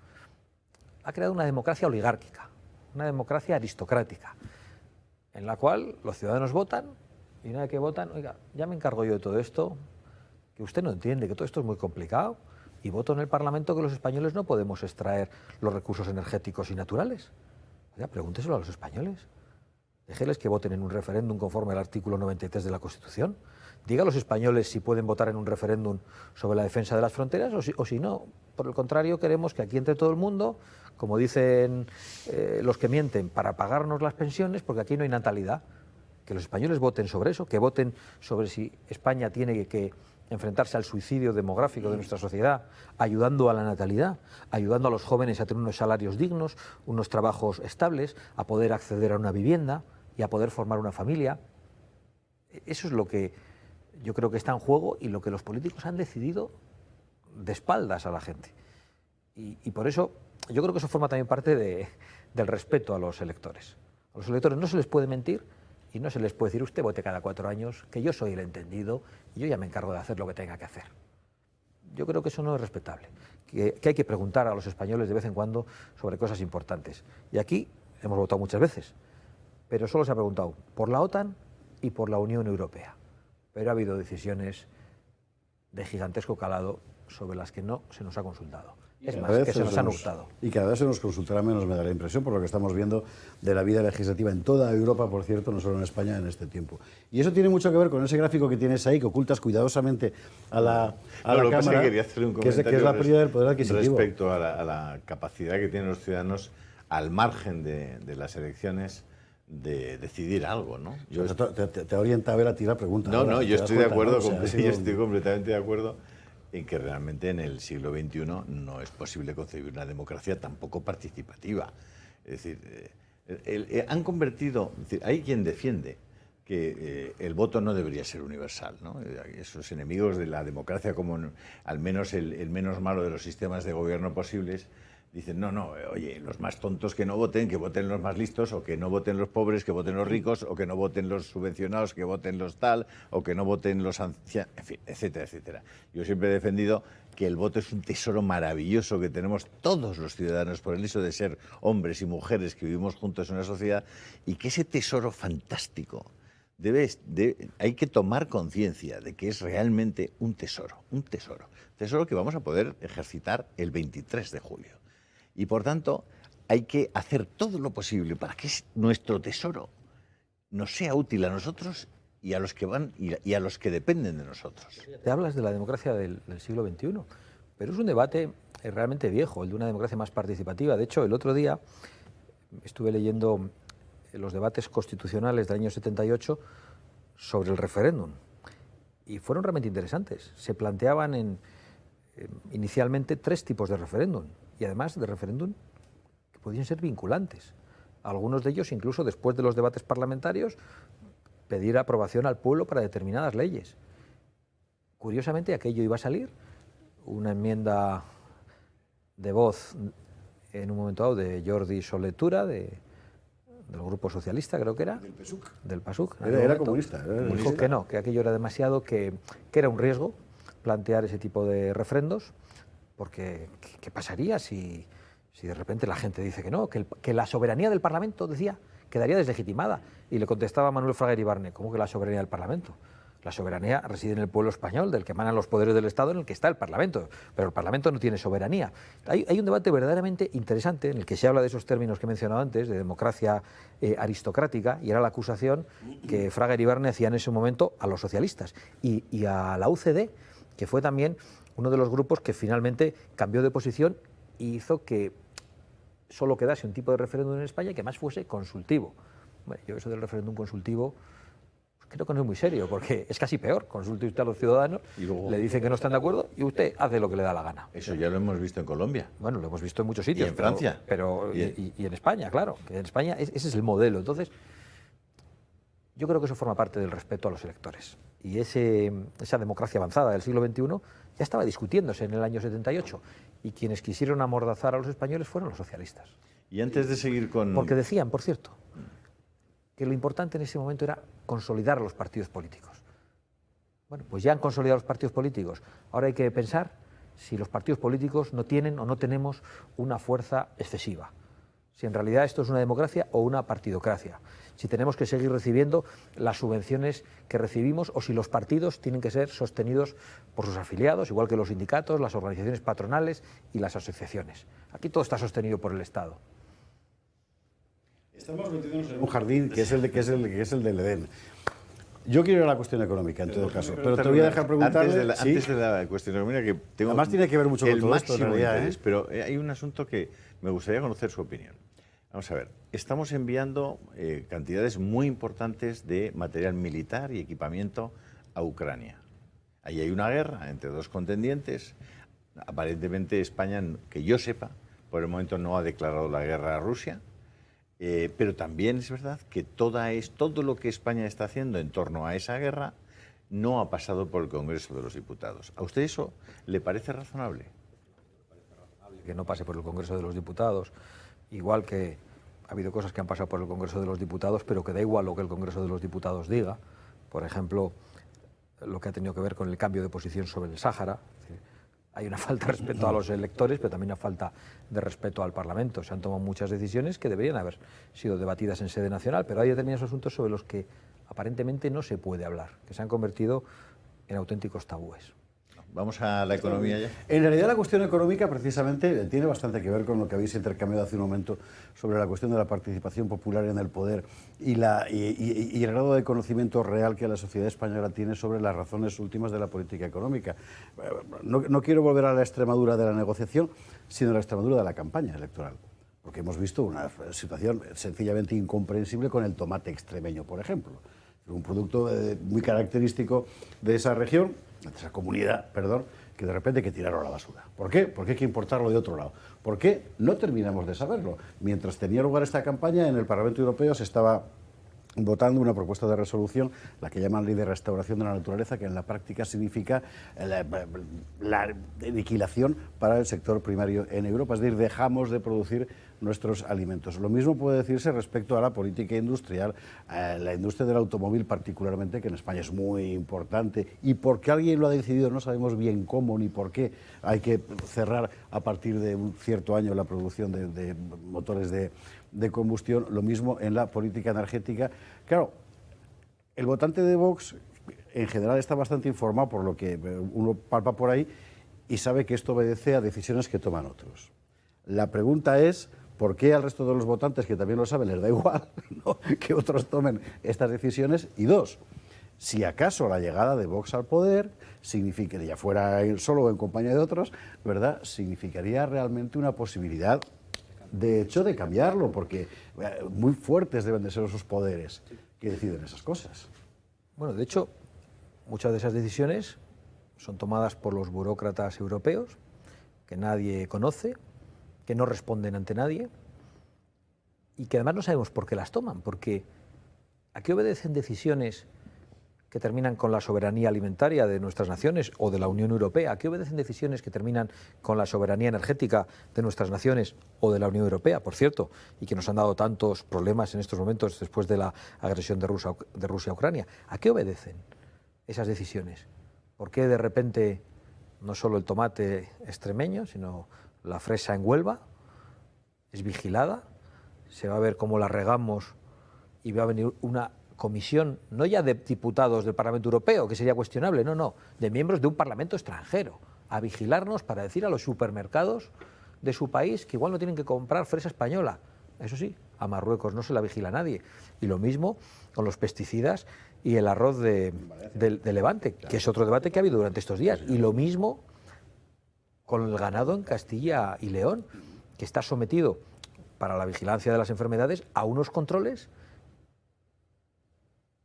ha creado una democracia oligárquica, una democracia aristocrática, en la cual los ciudadanos votan y una vez que votan, oiga, ya me encargo yo de todo esto, que usted no entiende, que todo esto es muy complicado, y voto en el Parlamento que los españoles no podemos extraer los recursos energéticos y naturales. Oiga, pregúnteselo a los españoles. Déjeles que voten en un referéndum conforme al artículo 93 de la Constitución. Diga a los españoles si pueden votar en un referéndum sobre la defensa de las fronteras o si no. Por el contrario, queremos que aquí entre todo el mundo, como dicen los que mienten, para pagarnos las pensiones, porque aquí no hay natalidad, que los españoles voten sobre eso, que voten sobre si España tiene que enfrentarse al suicidio demográfico de nuestra sociedad, ayudando a la natalidad, ayudando a los jóvenes a tener unos salarios dignos, unos trabajos estables, a poder acceder a una vivienda y a poder formar una familia. Eso es lo que yo creo que está en juego y lo que los políticos han decidido de espaldas a la gente. Y por eso yo creo que eso forma también parte del respeto a los electores. A los electores no se les puede mentir y no se les puede decir usted vote cada 4 años, que yo soy el entendido y yo ya me encargo de hacer lo que tenga que hacer. Yo creo que eso no es respetable, que hay que preguntar a los españoles de vez en cuando sobre cosas importantes. Y aquí hemos votado muchas veces, pero solo se ha preguntado por la OTAN y por la Unión Europea. Pero ha habido decisiones de gigantesco calado sobre las que no se nos ha consultado. Es más, que se nos han hurtado. Y cada vez se nos consultará menos, me da la impresión, por lo que estamos viendo de la vida legislativa en toda Europa, por cierto, no solo en España, en este tiempo. Y eso tiene mucho que ver con ese gráfico que tienes ahí, que ocultas cuidadosamente a la lo que cámara, pasa es que quería hacer un comentario que es la pérdida del poder adquisitivo. Respecto a la capacidad que tienen los ciudadanos, al margen de las elecciones, de decidir algo, ¿no? Te orienta a ver a ti la pregunta. No, yo estoy de acuerdo, ¿no? yo estoy completamente de acuerdo en que realmente en el siglo XXI no es posible concebir una democracia tampoco participativa. Es decir, han convertido, es decir, hay quien defiende que el voto no debería ser universal, ¿no? Esos enemigos de la democracia, como al menos el menos malo de los sistemas de gobierno posibles, dicen, no, oye, los más tontos que no voten, que voten los más listos, o que no voten los pobres, que voten los ricos, o que no voten los subvencionados, que voten los tal, o que no voten los ancianos, en fin, etcétera, etcétera. Yo siempre he defendido que el voto es un tesoro maravilloso que tenemos todos los ciudadanos por el hecho de ser hombres y mujeres que vivimos juntos en una sociedad, y que ese tesoro fantástico hay que tomar conciencia de que es realmente un tesoro que vamos a poder ejercitar el 23 de julio. Y por tanto, hay que hacer todo lo posible para que nuestro tesoro nos sea útil a nosotros y a los que y a los que dependen de nosotros. Te hablas de la democracia del siglo XXI, pero es un debate realmente viejo, el de una democracia más participativa. De hecho, el otro día estuve leyendo los debates constitucionales del año 78 sobre el referéndum y fueron realmente interesantes. Se planteaban inicialmente 3 tipos de referéndum y además de referéndum que podían ser vinculantes. Algunos de ellos, incluso después de los debates parlamentarios, pedir aprobación al pueblo para determinadas leyes. Curiosamente, aquello iba a salir, una enmienda de voz en un momento dado de Jordi Soletura, del Grupo Socialista, creo que era. Del PASUC. Era comunista. Dijo que no, que aquello era demasiado, que era un riesgo plantear ese tipo de referendos, porque ¿qué pasaría si de repente la gente dice que no, que la soberanía del Parlamento, decía, quedaría deslegitimada? Y le contestaba Manuel Fraga Iribarne, ¿cómo que la soberanía del Parlamento? La soberanía reside en el pueblo español, del que emanan los poderes del Estado, en el que está el Parlamento. Pero el Parlamento no tiene soberanía. Hay un debate verdaderamente interesante en el que se habla de esos términos que he mencionado antes, de democracia aristocrática, y era la acusación que Fraga Iribarne hacía en ese momento a los socialistas y a la UCD, que fue también uno de los grupos que finalmente cambió de posición y hizo que solo quedase un tipo de referéndum en España que más fuese consultivo. Bueno, yo eso del referéndum consultivo creo que no es muy serio, porque es casi peor. Consulte usted a los ciudadanos, y luego le dicen que no están de acuerdo y usted hace lo que le da la gana. Eso ya lo hemos visto en Colombia. Bueno, lo hemos visto en muchos sitios. Y en Francia. Y en España, claro. Que en España ese es el modelo. Entonces, yo creo que eso forma parte del respeto a los electores. Y esa democracia avanzada del siglo XXI ya estaba discutiéndose en el año 78. Y quienes quisieron amordazar a los españoles fueron los socialistas. Y antes de seguir con... Porque decían, por cierto, que lo importante en ese momento era consolidar a los partidos políticos. Bueno, pues ya han consolidado los partidos políticos. Ahora hay que pensar si los partidos políticos no tienen o no tenemos una fuerza excesiva. Si en realidad esto es una democracia o una partidocracia. Si tenemos que seguir recibiendo las subvenciones que recibimos o si los partidos tienen que ser sostenidos por sus afiliados, igual que los sindicatos, las organizaciones patronales y las asociaciones. Aquí todo está sostenido por el Estado. Estamos metiéndonos en un jardín que es el del Edén. Yo quiero ir a la cuestión económica, en todo caso, pero te voy a dejar preguntarle... Antes de la cuestión económica, que tengo... Además tiene que ver mucho con todo esto, en realidad, interés, pero hay un asunto que me gustaría conocer su opinión. Vamos a ver, estamos enviando cantidades muy importantes de material militar y equipamiento a Ucrania. Ahí hay una guerra entre dos contendientes. Aparentemente España, que yo sepa, por el momento no ha declarado la guerra a Rusia. Pero también es verdad que todo lo que España está haciendo en torno a esa guerra no ha pasado por el Congreso de los Diputados. ¿A usted eso le parece razonable? Que no pase por el Congreso de los Diputados, igual que ha habido cosas que han pasado por el Congreso de los Diputados, pero que da igual lo que el Congreso de los Diputados diga. Por ejemplo, lo que ha tenido que ver con el cambio de posición sobre el Sáhara. Hay una falta de respeto a los electores, pero también una falta de respeto al Parlamento. Se han tomado muchas decisiones que deberían haber sido debatidas en sede nacional, pero hay determinados asuntos sobre los que aparentemente no se puede hablar, que se han convertido en auténticos tabúes. Vamos a la economía ya. En realidad la cuestión económica precisamente tiene bastante que ver con lo que habéis intercambiado hace un momento sobre la cuestión de la participación popular en el poder y el grado de conocimiento real que la sociedad española tiene sobre las razones últimas de la política económica. No quiero volver a la Extremadura de la negociación, sino a la Extremadura de la campaña electoral. Porque hemos visto una situación sencillamente incomprensible con el tomate extremeño, por ejemplo. Un producto muy característico de esa región, de esa comunidad, perdón, que de repente hay que tirarlo a la basura. ¿Por qué? Porque hay que importarlo de otro lado. ¿Por qué? No terminamos de saberlo. Mientras tenía lugar esta campaña, en el Parlamento Europeo se estaba votando una propuesta de resolución, la que llaman Ley de Restauración de la Naturaleza, que en la práctica significa la aniquilación para el sector primario en Europa, es decir, dejamos de producir nuestros alimentos. Lo mismo puede decirse respecto a la política industrial, la industria del automóvil particularmente, que en España es muy importante, y porque alguien lo ha decidido, no sabemos bien cómo ni por qué, hay que cerrar a partir de un cierto año la producción de motores de combustión. Lo mismo en la política energética. Claro, el votante de Vox en general está bastante informado por lo que uno palpa por ahí y sabe que esto obedece a decisiones que toman otros. La pregunta es, ¿por qué al resto de los votantes, que también lo saben, les da igual, ¿no?, que otros tomen estas decisiones? Y dos, si acaso la llegada de Vox al poder significaría, ya fuera él solo o en compañía de otros, ¿verdad?, significaría realmente una posibilidad, de hecho, de cambiarlo, porque muy fuertes deben de ser esos poderes que deciden esas cosas. Bueno, de hecho, muchas de esas decisiones son tomadas por los burócratas europeos, que nadie conoce, que no responden ante nadie, y que además no sabemos por qué las toman, porque ¿a qué obedecen decisiones que terminan con la soberanía alimentaria de nuestras naciones o de la Unión Europea? ¿A qué obedecen decisiones que terminan con la soberanía energética de nuestras naciones o de la Unión Europea, por cierto, y que nos han dado tantos problemas en estos momentos después de la agresión de Rusia a Ucrania? ¿A qué obedecen esas decisiones? ¿Por qué de repente no solo el tomate extremeño, sino la fresa en Huelva es vigilada? Se va a ver cómo la regamos y va a venir una comisión, no ya de diputados del Parlamento Europeo, que sería cuestionable, no, de miembros de un Parlamento extranjero, a vigilarnos para decir a los supermercados de su país que igual no tienen que comprar fresa española. Eso sí, a Marruecos no se la vigila nadie. Y lo mismo con los pesticidas y el arroz de Levante, que es otro debate que ha habido durante estos días. Y lo mismo con el ganado en Castilla y León, que está sometido para la vigilancia de las enfermedades a unos controles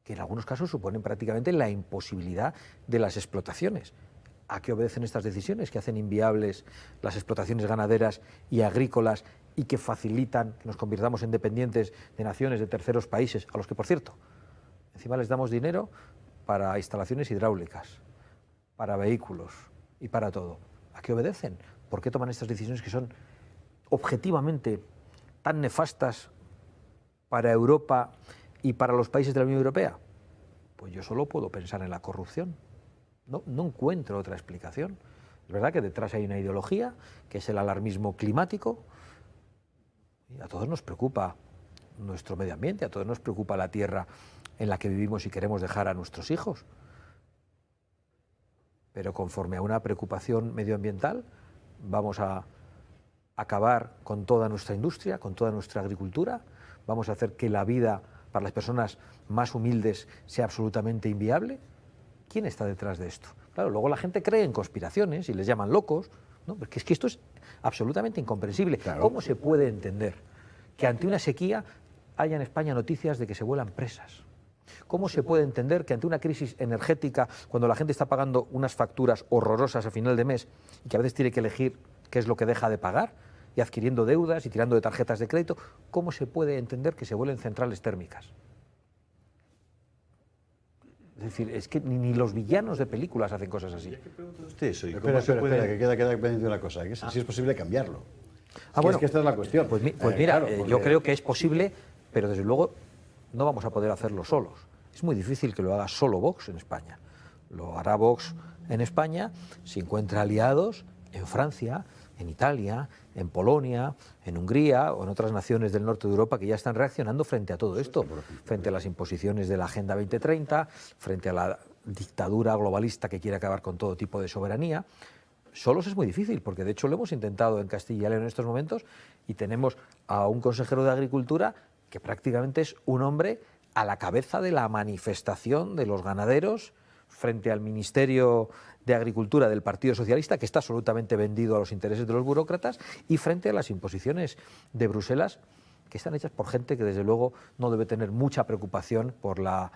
que en algunos casos suponen prácticamente la imposibilidad de las explotaciones. ¿A qué obedecen estas decisiones que hacen inviables las explotaciones ganaderas y agrícolas y que facilitan que nos convirtamos en dependientes de naciones, de terceros países, a los que, por cierto, encima les damos dinero para instalaciones hidráulicas, para vehículos y para todo? ¿A qué obedecen? ¿Por qué toman estas decisiones que son objetivamente tan nefastas para Europa y para los países de la Unión Europea? Pues yo solo puedo pensar en la corrupción. No encuentro otra explicación. Es verdad que detrás hay una ideología, que es el alarmismo climático, y a todos nos preocupa nuestro medio ambiente, a todos nos preocupa la tierra en la que vivimos y queremos dejar a nuestros hijos. Pero conforme a una preocupación medioambiental, vamos a acabar con toda nuestra industria, con toda nuestra agricultura, vamos a hacer que la vida para las personas más humildes sea absolutamente inviable. ¿Quién está detrás de esto? Claro, luego la gente cree en conspiraciones y les llaman locos, ¿no? Porque es que esto es absolutamente incomprensible. Claro. ¿Cómo se puede entender que ante una sequía haya en España noticias de que se vuelan presas? ¿Cómo se puede entender que ante una crisis energética, cuando la gente está pagando unas facturas horrorosas a final de mes y que a veces tiene que elegir qué es lo que deja de pagar, y adquiriendo deudas y tirando de tarjetas de crédito, cómo se puede entender que se vuelen centrales térmicas? Es decir, es que ni los villanos de películas hacen cosas así. Usted eso, espera, que queda pendiente una cosa, que si es posible cambiarlo. Bueno, es que esta es la cuestión. Pues mira, claro, porque yo creo que es posible, pero desde luego no vamos a poder hacerlo solos. Es muy difícil que lo haga solo Vox en España. Lo hará Vox en España si encuentra aliados en Francia, en Italia, en Polonia, en Hungría o en otras naciones del norte de Europa que ya están reaccionando frente a todo esto, frente a las imposiciones de la Agenda 2030, frente a la dictadura globalista que quiere acabar con todo tipo de soberanía. Solos es muy difícil, porque de hecho lo hemos intentado en Castilla y León en estos momentos y tenemos a un consejero de Agricultura que prácticamente es un hombre a la cabeza de la manifestación de los ganaderos frente al Ministerio de Agricultura del Partido Socialista, que está absolutamente vendido a los intereses de los burócratas, y frente a las imposiciones de Bruselas, que están hechas por gente que desde luego no debe tener mucha preocupación por la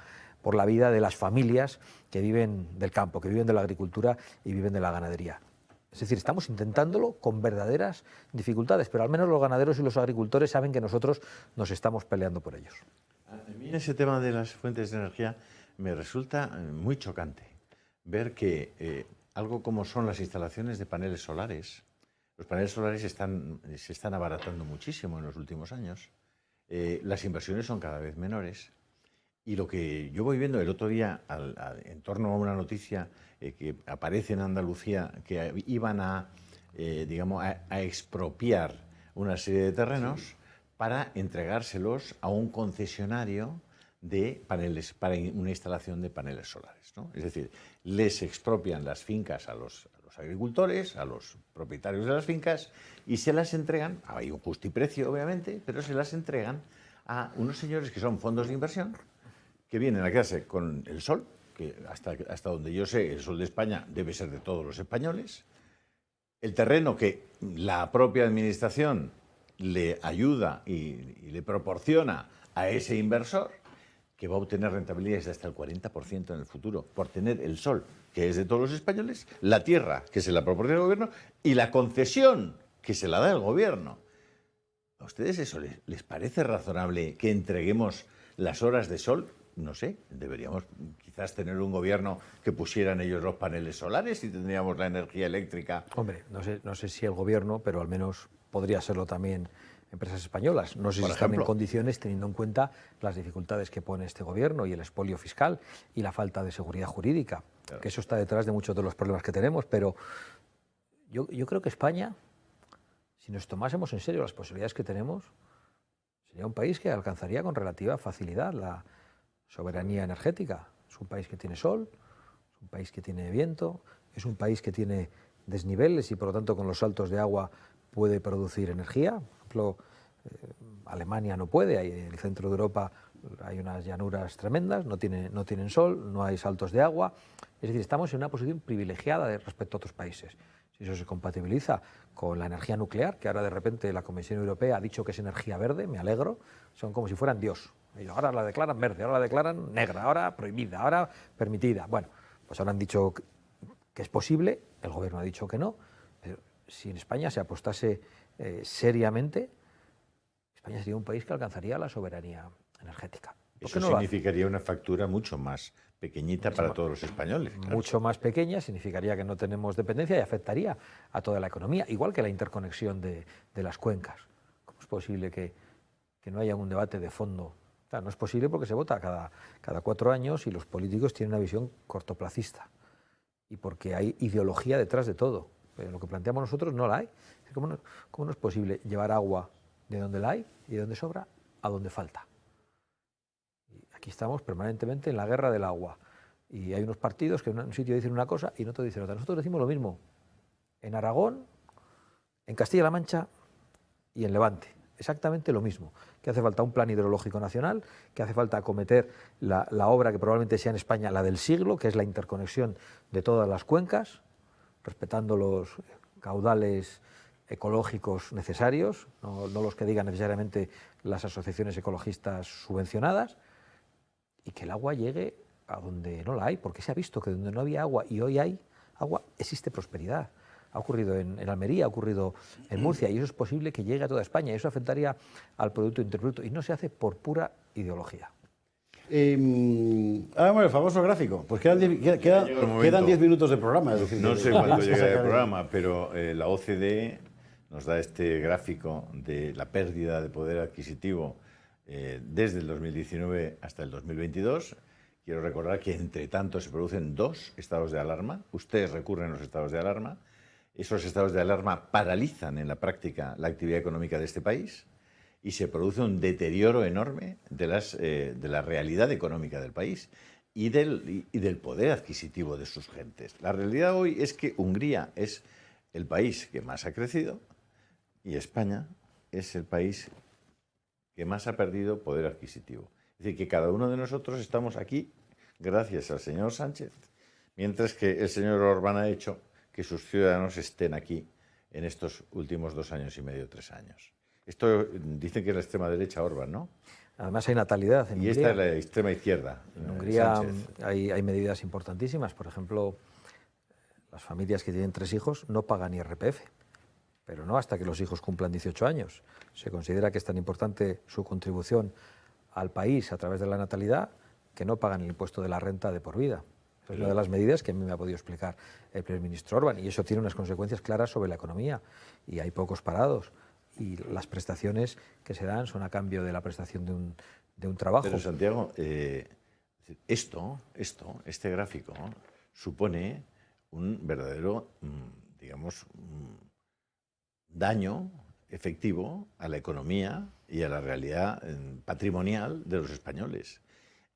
vida de las familias que viven del campo, que viven de la agricultura y viven de la ganadería. Es decir, estamos intentándolo con verdaderas dificultades, pero al menos los ganaderos y los agricultores saben que nosotros nos estamos peleando por ellos. A mí ese tema de las fuentes de energía me resulta muy chocante ver que algo como son las instalaciones de paneles solares, los paneles solares se están abaratando muchísimo en los últimos años, las inversiones son cada vez menores y lo que yo voy viendo el otro día en torno a una noticia que aparece en Andalucía que iban a expropiar una serie de terrenos para entregárselos a un concesionario de paneles, para una instalación de paneles solares, ¿no? Es decir, les expropian las fincas a los agricultores, a los propietarios de las fincas, y se las entregan, hay un justiprecio obviamente, pero se las entregan a unos señores que son fondos de inversión, que vienen a quedarse con el sol, que hasta donde yo sé, el sol de España debe ser de todos los españoles, el terreno que la propia administración le ayuda y le proporciona a ese inversor, que va a obtener rentabilidades de hasta el 40% en el futuro, por tener el sol, que es de todos los españoles, la tierra, que se la proporciona el gobierno, y la concesión, que se la da el gobierno. ¿A ustedes eso les parece razonable que entreguemos las horas de sol? No sé, deberíamos quizás tener un gobierno que pusieran ellos los paneles solares y tendríamos la energía eléctrica. Hombre, no sé si el gobierno, pero al menos podría serlo también empresas españolas. No sé si están en condiciones, teniendo en cuenta las dificultades que pone este gobierno y el expolio fiscal y la falta de seguridad jurídica, claro, que eso está detrás de muchos de los problemas que tenemos, pero yo creo que España, si nos tomásemos en serio las posibilidades que tenemos, sería un país que alcanzaría con relativa facilidad la soberanía energética. Es un país que tiene sol, es un país que tiene viento, es un país que tiene desniveles y por lo tanto con los saltos de agua puede producir energía. Por ejemplo, Alemania no puede, en el centro de Europa hay unas llanuras tremendas, no tienen sol, no hay saltos de agua. Es decir, estamos en una posición privilegiada respecto a otros países. Si eso se compatibiliza con la energía nuclear, que ahora de repente la Comisión Europea ha dicho que es energía verde, me alegro, son como si fueran Dios. Ahora la declaran verde, ahora la declaran negra, ahora prohibida, ahora permitida. Bueno, pues ahora han dicho que es posible, el gobierno ha dicho que no, pero si en España se apostase seriamente, España sería un país que alcanzaría la soberanía energética. Eso significaría una factura mucho más pequeñita para todos los españoles. Claro. Mucho más pequeña, significaría que no tenemos dependencia y afectaría a toda la economía, igual que la interconexión de las cuencas. ¿Cómo es posible que no haya un debate de fondo? Claro, no es posible porque se vota cada 4 años y los políticos tienen una visión cortoplacista y porque hay ideología detrás de todo. Pero lo que planteamos nosotros no la hay. ¿Cómo no es posible llevar agua de donde la hay y de donde sobra a donde falta? Y aquí estamos permanentemente en la guerra del agua. Y hay unos partidos que en un sitio dicen una cosa y en otro dicen otra. Nosotros decimos lo mismo en Aragón, en Castilla-La Mancha y en Levante. Exactamente lo mismo, que hace falta un plan hidrológico nacional, que hace falta acometer la obra que probablemente sea en España la del siglo, que es la interconexión de todas las cuencas, respetando los caudales ecológicos necesarios, no los que digan necesariamente las asociaciones ecologistas subvencionadas, y que el agua llegue a donde no la hay, porque se ha visto que donde no había agua y hoy hay agua, existe prosperidad. Ha ocurrido en Almería, ha ocurrido en Murcia, y eso es posible que llegue a toda España, y eso afectaría al Producto Interior Bruto, y no se hace por pura ideología. Ahora bueno, el famoso gráfico. Pues quedan 10 minutos de programa. Es decir, no sé cuánto llega el programa, pero la OCDE nos da este gráfico de la pérdida de poder adquisitivo desde el 2019 hasta el 2022. Quiero recordar que, entre tanto, se producen 2 estados de alarma. Ustedes recurren a los estados de alarma. Esos estados de alarma paralizan en la práctica la actividad económica de este país y se produce un deterioro enorme de la realidad económica del país y del poder adquisitivo de sus gentes. La realidad hoy es que Hungría es el país que más ha crecido y España es el país que más ha perdido poder adquisitivo. Es decir, que cada uno de nosotros estamos aquí gracias al señor Sánchez, mientras que el señor Orbán ha hecho que sus ciudadanos estén aquí en estos últimos 2 años y medio, 3 años. Esto dicen que es la extrema derecha Orbán, ¿no? Además hay natalidad en Hungría. Y esta es la extrema izquierda. En Hungría hay medidas importantísimas. Por ejemplo, las familias que tienen 3 hijos no pagan IRPF, pero no hasta que los hijos cumplan 18 años. Se considera que es tan importante su contribución al país a través de la natalidad que no pagan el impuesto de la renta de por vida. Es una de las medidas que a mí me ha podido explicar el primer ministro Orbán, y eso tiene unas consecuencias claras sobre la economía, y hay pocos parados, y las prestaciones que se dan son a cambio de la prestación de un trabajo. Pero Santiago, este gráfico supone un verdadero, digamos, daño efectivo a la economía y a la realidad patrimonial de los españoles.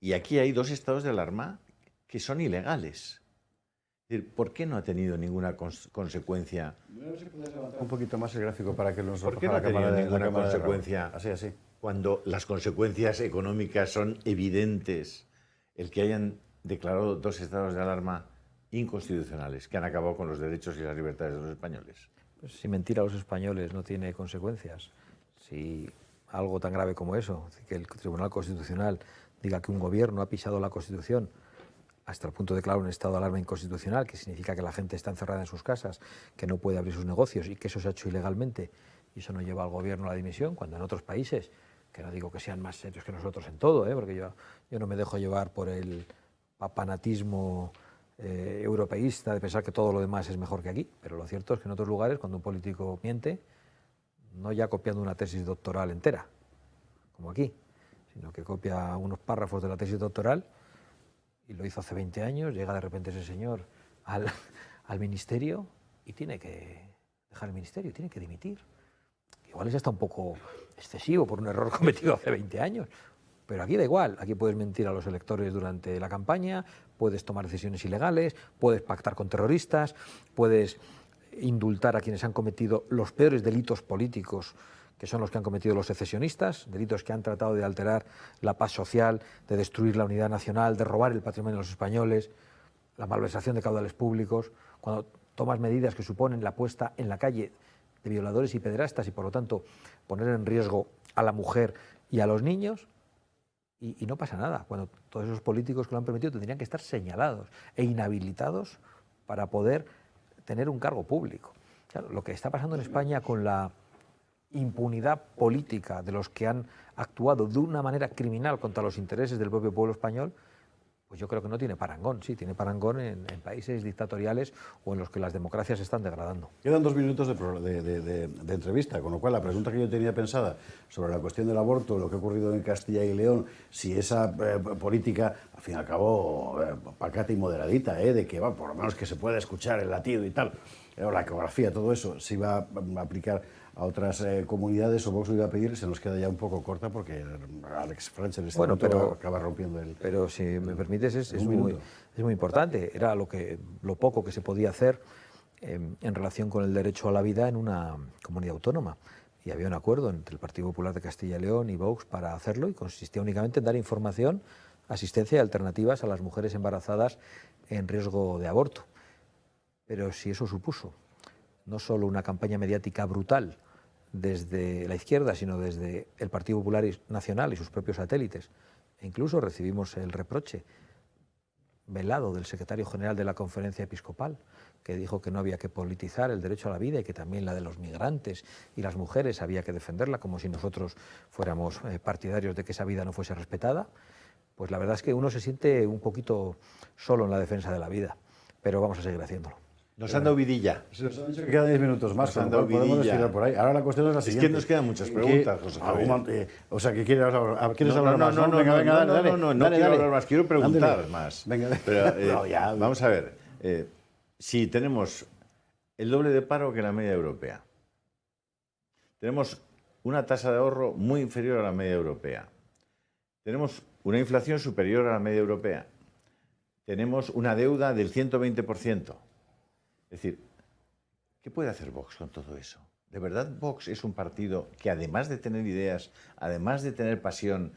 Y aquí hay dos estados de alarma que son ilegales. Es decir, ¿por qué no ha tenido ninguna consecuencia? Un poquito más el gráfico para que nos ¿Por qué no ha tenido ninguna consecuencia? Así. Cuando las consecuencias económicas son evidentes, el que hayan declarado dos estados de alarma inconstitucionales que han acabado con los derechos y las libertades de los españoles. Pues si mentir a los españoles no tiene consecuencias, si algo tan grave como eso, que el Tribunal Constitucional diga que un gobierno ha pisado la Constitución hasta el punto de declarar un estado de alarma inconstitucional, que significa que la gente está encerrada en sus casas, que no puede abrir sus negocios y que eso se ha hecho ilegalmente, y eso no lleva al gobierno a la dimisión, cuando en otros países, que no digo que sean más serios que nosotros en todo, porque yo no me dejo llevar por el papanatismo europeísta de pensar que todo lo demás es mejor que aquí, pero lo cierto es que en otros lugares, cuando un político miente, no ya copiando una tesis doctoral entera, como aquí, sino que copia unos párrafos de la tesis doctoral, y lo hizo hace 20 años, llega de repente ese señor al ministerio y tiene que dejar el ministerio, tiene que dimitir. Igual es hasta un poco excesivo por un error cometido hace 20 años, pero aquí da igual, aquí puedes mentir a los electores durante la campaña, puedes tomar decisiones ilegales, puedes pactar con terroristas, puedes indultar a quienes han cometido los peores delitos políticos, que son los que han cometido los secesionistas, delitos que han tratado de alterar la paz social, de destruir la unidad nacional, de robar el patrimonio de los españoles, la malversación de caudales públicos. Cuando tomas medidas que suponen la puesta en la calle de violadores y pederastas y, por lo tanto, poner en riesgo a la mujer y a los niños, y no pasa nada. Cuando todos esos políticos que lo han permitido tendrían que estar señalados e inhabilitados para poder tener un cargo público. Claro, lo que está pasando en España con la impunidad política de los que han actuado de una manera criminal contra los intereses del propio pueblo español, pues yo creo que no tiene parangón. Sí, tiene parangón en países dictatoriales o en los que las democracias se están degradando. Quedan 2 minutos de entrevista, con lo cual la pregunta que yo tenía pensada sobre la cuestión del aborto, lo que ha ocurrido en Castilla y León, si esa política, al fin y al cabo, pacata y moderadita, de que por lo menos que se pueda escuchar el latido y tal, la ecografía, todo eso, se iba a aplicar a otras comunidades, o Vox lo iba a pedir, se nos queda ya un poco corta porque Alex Francher acaba rompiendo el... Pero si me permites, es muy importante. Era lo poco que se podía hacer en relación con el derecho a la vida en una comunidad autónoma. Y había un acuerdo entre el Partido Popular de Castilla y León y Vox para hacerlo, y consistía únicamente en dar información, asistencia y alternativas a las mujeres embarazadas en riesgo de aborto. Pero si eso supuso no solo una campaña mediática brutal desde la izquierda, sino desde el Partido Popular Nacional y sus propios satélites, e incluso recibimos el reproche velado del secretario general de la Conferencia Episcopal, que dijo que no había que politizar el derecho a la vida y que también la de los migrantes y las mujeres había que defenderla, como si nosotros fuéramos partidarios de que esa vida no fuese respetada. Pues la verdad es que uno se siente un poquito solo en la defensa de la vida, pero vamos a seguir haciéndolo. Nos han dado vidilla. Nos han dicho que quedan 10 minutos más, nos han dado vidilla. Por ahí. Ahora la cuestión es la siguiente. Es que nos quedan muchas preguntas, José Javier. O sea, que quieres hablar más. No quiero hablar más, quiero preguntar más. Venga, pero, vamos a ver, si tenemos el doble de paro que la media europea, tenemos una tasa de ahorro muy inferior a la media europea, tenemos una inflación superior a la media europea, tenemos una deuda del 120%. Es decir, ¿qué puede hacer Vox con todo eso? ¿De verdad Vox es un partido que, además de tener ideas, además de tener pasión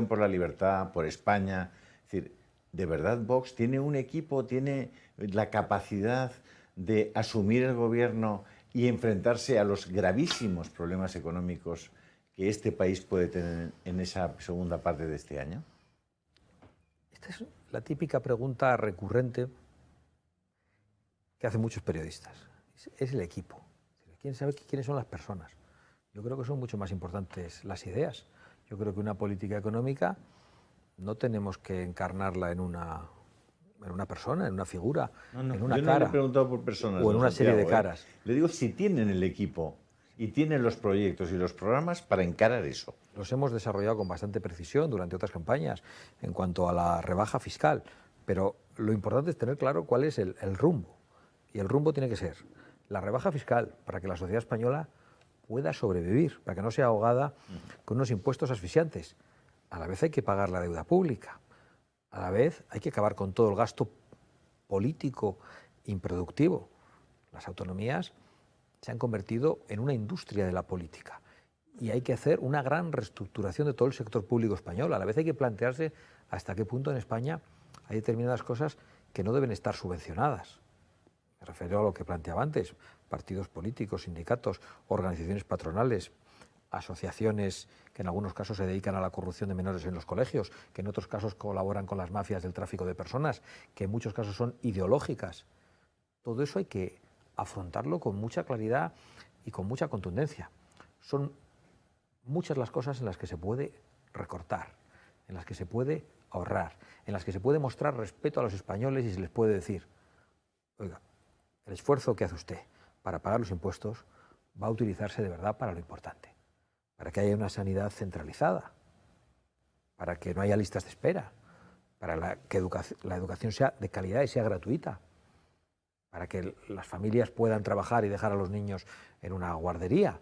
por la libertad, por España, es decir, ¿de verdad Vox tiene un equipo, tiene la capacidad de asumir el gobierno y enfrentarse a los gravísimos problemas económicos que este país puede tener en esa segunda parte de este año? Esta es la típica pregunta recurrente que hacen muchos periodistas. Es el equipo. Quieren saber quiénes son las personas. Yo creo que son mucho más importantes las ideas Yo creo que una política económica no tenemos que encarnarla en una persona, en una figura, en una yo cara. No le he preguntado por personas. O en una serie de caras. Le digo si tienen el equipo y tienen los proyectos y los programas para encarar eso. Los hemos desarrollado con bastante precisión durante otras campañas en cuanto a la rebaja fiscal, pero lo importante es tener claro cuál es el rumbo. Y el rumbo tiene que ser la rebaja fiscal para que la sociedad española pueda sobrevivir, para que no sea ahogada con unos impuestos asfixiantes. A la vez hay que pagar la deuda pública, a la vez hay que acabar con todo el gasto político improductivo. Las autonomías se han convertido en una industria de la política y hay que hacer una gran reestructuración de todo el sector público español. A la vez hay que plantearse hasta qué punto en España hay determinadas cosas que no deben estar subvencionadas. Me refiero a lo que planteaba antes, partidos políticos, sindicatos, organizaciones patronales, asociaciones que en algunos casos se dedican a la corrupción de menores en los colegios, que en otros casos colaboran con las mafias del tráfico de personas, que en muchos casos son ideológicas. Todo eso hay que afrontarlo con mucha claridad y con mucha contundencia. Son muchas las cosas en las que se puede recortar, en las que se puede ahorrar, en las que se puede mostrar respeto a los españoles y se les puede decir, oiga, el esfuerzo que hace usted para pagar los impuestos va a utilizarse de verdad para lo importante, para que haya una sanidad centralizada, para que no haya listas de espera, para que la educación sea de calidad y sea gratuita, para que las familias puedan trabajar y dejar a los niños en una guardería,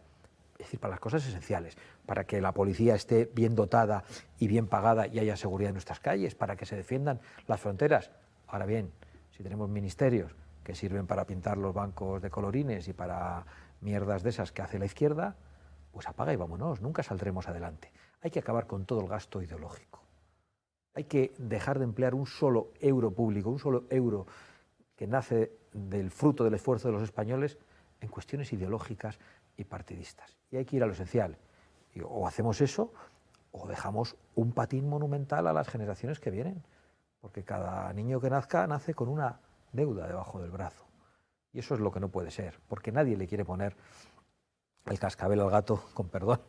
es decir, para las cosas esenciales, para que la policía esté bien dotada y bien pagada y haya seguridad en nuestras calles, para que se defiendan las fronteras. Ahora bien, si tenemos ministerios que sirven para pintar los bancos de colorines y para mierdas de esas que hace la izquierda, pues apaga y vámonos, nunca saldremos adelante. Hay que acabar con todo el gasto ideológico. Hay que dejar de emplear un solo euro público, un solo euro que nace del fruto del esfuerzo de los españoles en cuestiones ideológicas y partidistas. Y hay que ir a lo esencial. Y o hacemos eso o dejamos un patín monumental a las generaciones que vienen. Porque cada niño que nazca nace con una deuda debajo del brazo. Y eso es lo que no puede ser. Porque nadie le quiere poner el cascabel al gato, con perdón.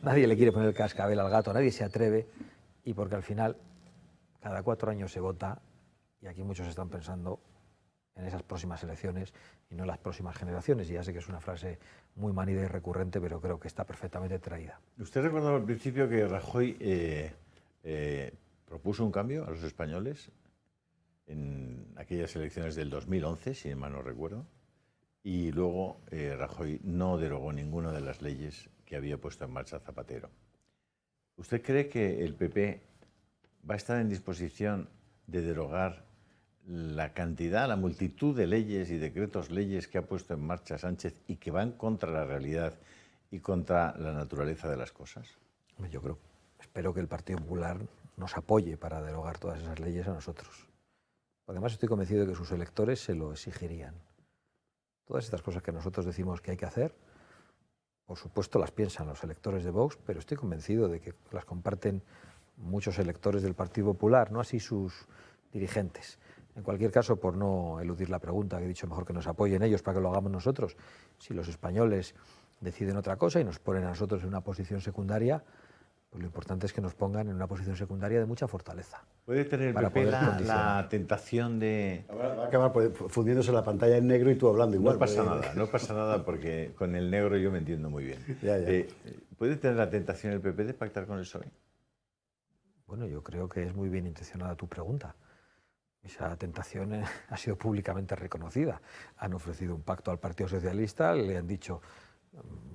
Nadie le quiere poner el cascabel al gato, nadie se atreve. Y porque al final, cada 4 años se vota, y aquí muchos están pensando en esas próximas elecciones y no en las próximas generaciones. Y ya sé que es una frase muy manida y recurrente, pero creo que está perfectamente traída. Usted recordaba al principio que Rajoy propuso un cambio a los españoles en aquellas elecciones del 2011, si mal no recuerdo, y luego Rajoy no derogó ninguna de las leyes que había puesto en marcha Zapatero. ¿Usted cree que el PP va a estar en disposición de derogar la cantidad, la multitud de leyes y decretos leyes que ha puesto en marcha Sánchez y que van contra la realidad y contra la naturaleza de las cosas? Yo espero que el Partido Popular nos apoye para derogar todas esas leyes a nosotros. Además estoy convencido de que sus electores se lo exigirían. Todas estas cosas que nosotros decimos que hay que hacer, por supuesto las piensan los electores de Vox, pero estoy convencido de que las comparten muchos electores del Partido Popular, no así sus dirigentes. En cualquier caso, por no eludir la pregunta, que he dicho mejor que nos apoyen ellos para que lo hagamos nosotros. Si los españoles deciden otra cosa y nos ponen a nosotros en una posición secundaria, pues lo importante es que nos pongan en una posición secundaria de mucha fortaleza. ¿Puede tener el PP la tentación de...? Va a acabar fundiéndose la pantalla en negro y tú hablando igual. No pasa nada porque con el negro yo me entiendo muy bien. ¿Puede tener la tentación el PP de pactar con el PSOE? Bueno, yo creo que es muy bien intencionada tu pregunta. Esa tentación ha sido públicamente reconocida. Han ofrecido un pacto al Partido Socialista, le han dicho,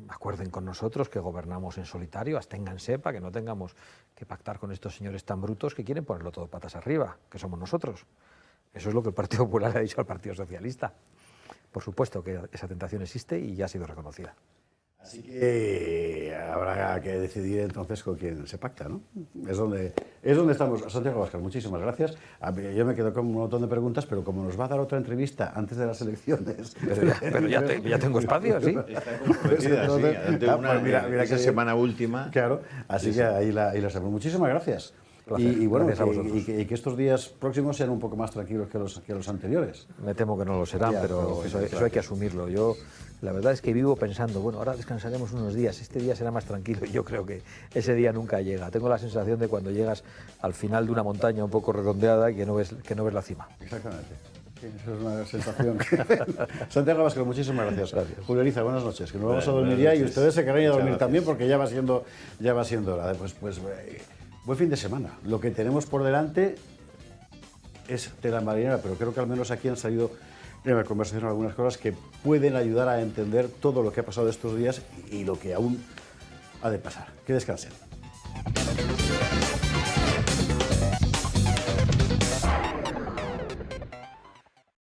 acuerden con nosotros que gobernamos en solitario, absténganse para que no tengamos que pactar con estos señores tan brutos que quieren ponerlo todo patas arriba, que somos nosotros. Eso es lo que el Partido Popular ha dicho al Partido Socialista. Por supuesto que esa tentación existe y ya ha sido reconocida. Así que habrá que decidir entonces con quién se pacta, ¿no? Es donde estamos. Santiago Abascal, muchísimas gracias. Yo me quedo con un montón de preguntas, pero como nos va a dar otra entrevista antes de las elecciones... Pero ya tengo espacio, ¿sí? Está comprometida, sí. Ante esa semana última. Claro, así que ahí la hacemos. Muchísimas gracias. Placer. Y bueno, Gracias a vosotros. y que estos días próximos sean un poco más tranquilos que los anteriores. Me temo que no lo serán, Ya, pero eso hay que asumirlo. Yo, la verdad es que vivo pensando, bueno, ahora descansaremos unos días, este día será más tranquilo, y yo creo que ese día nunca llega. Tengo la sensación de cuando llegas al final de una montaña un poco redondeada y que no ves la cima. Exactamente. Sí, esa es una sensación. Santiago Abascal, muchísimas gracias. Julio Ariza, buenas noches. Que nos vamos a dormir ya y ustedes se querrán ir a dormir también porque ya va siendo hora. Pues buen fin de semana. Lo que tenemos por delante es tela marinera, pero creo que al menos aquí han salido en la conversación algunas cosas que pueden ayudar a entender todo lo que ha pasado estos días y lo que aún ha de pasar. Que descansen.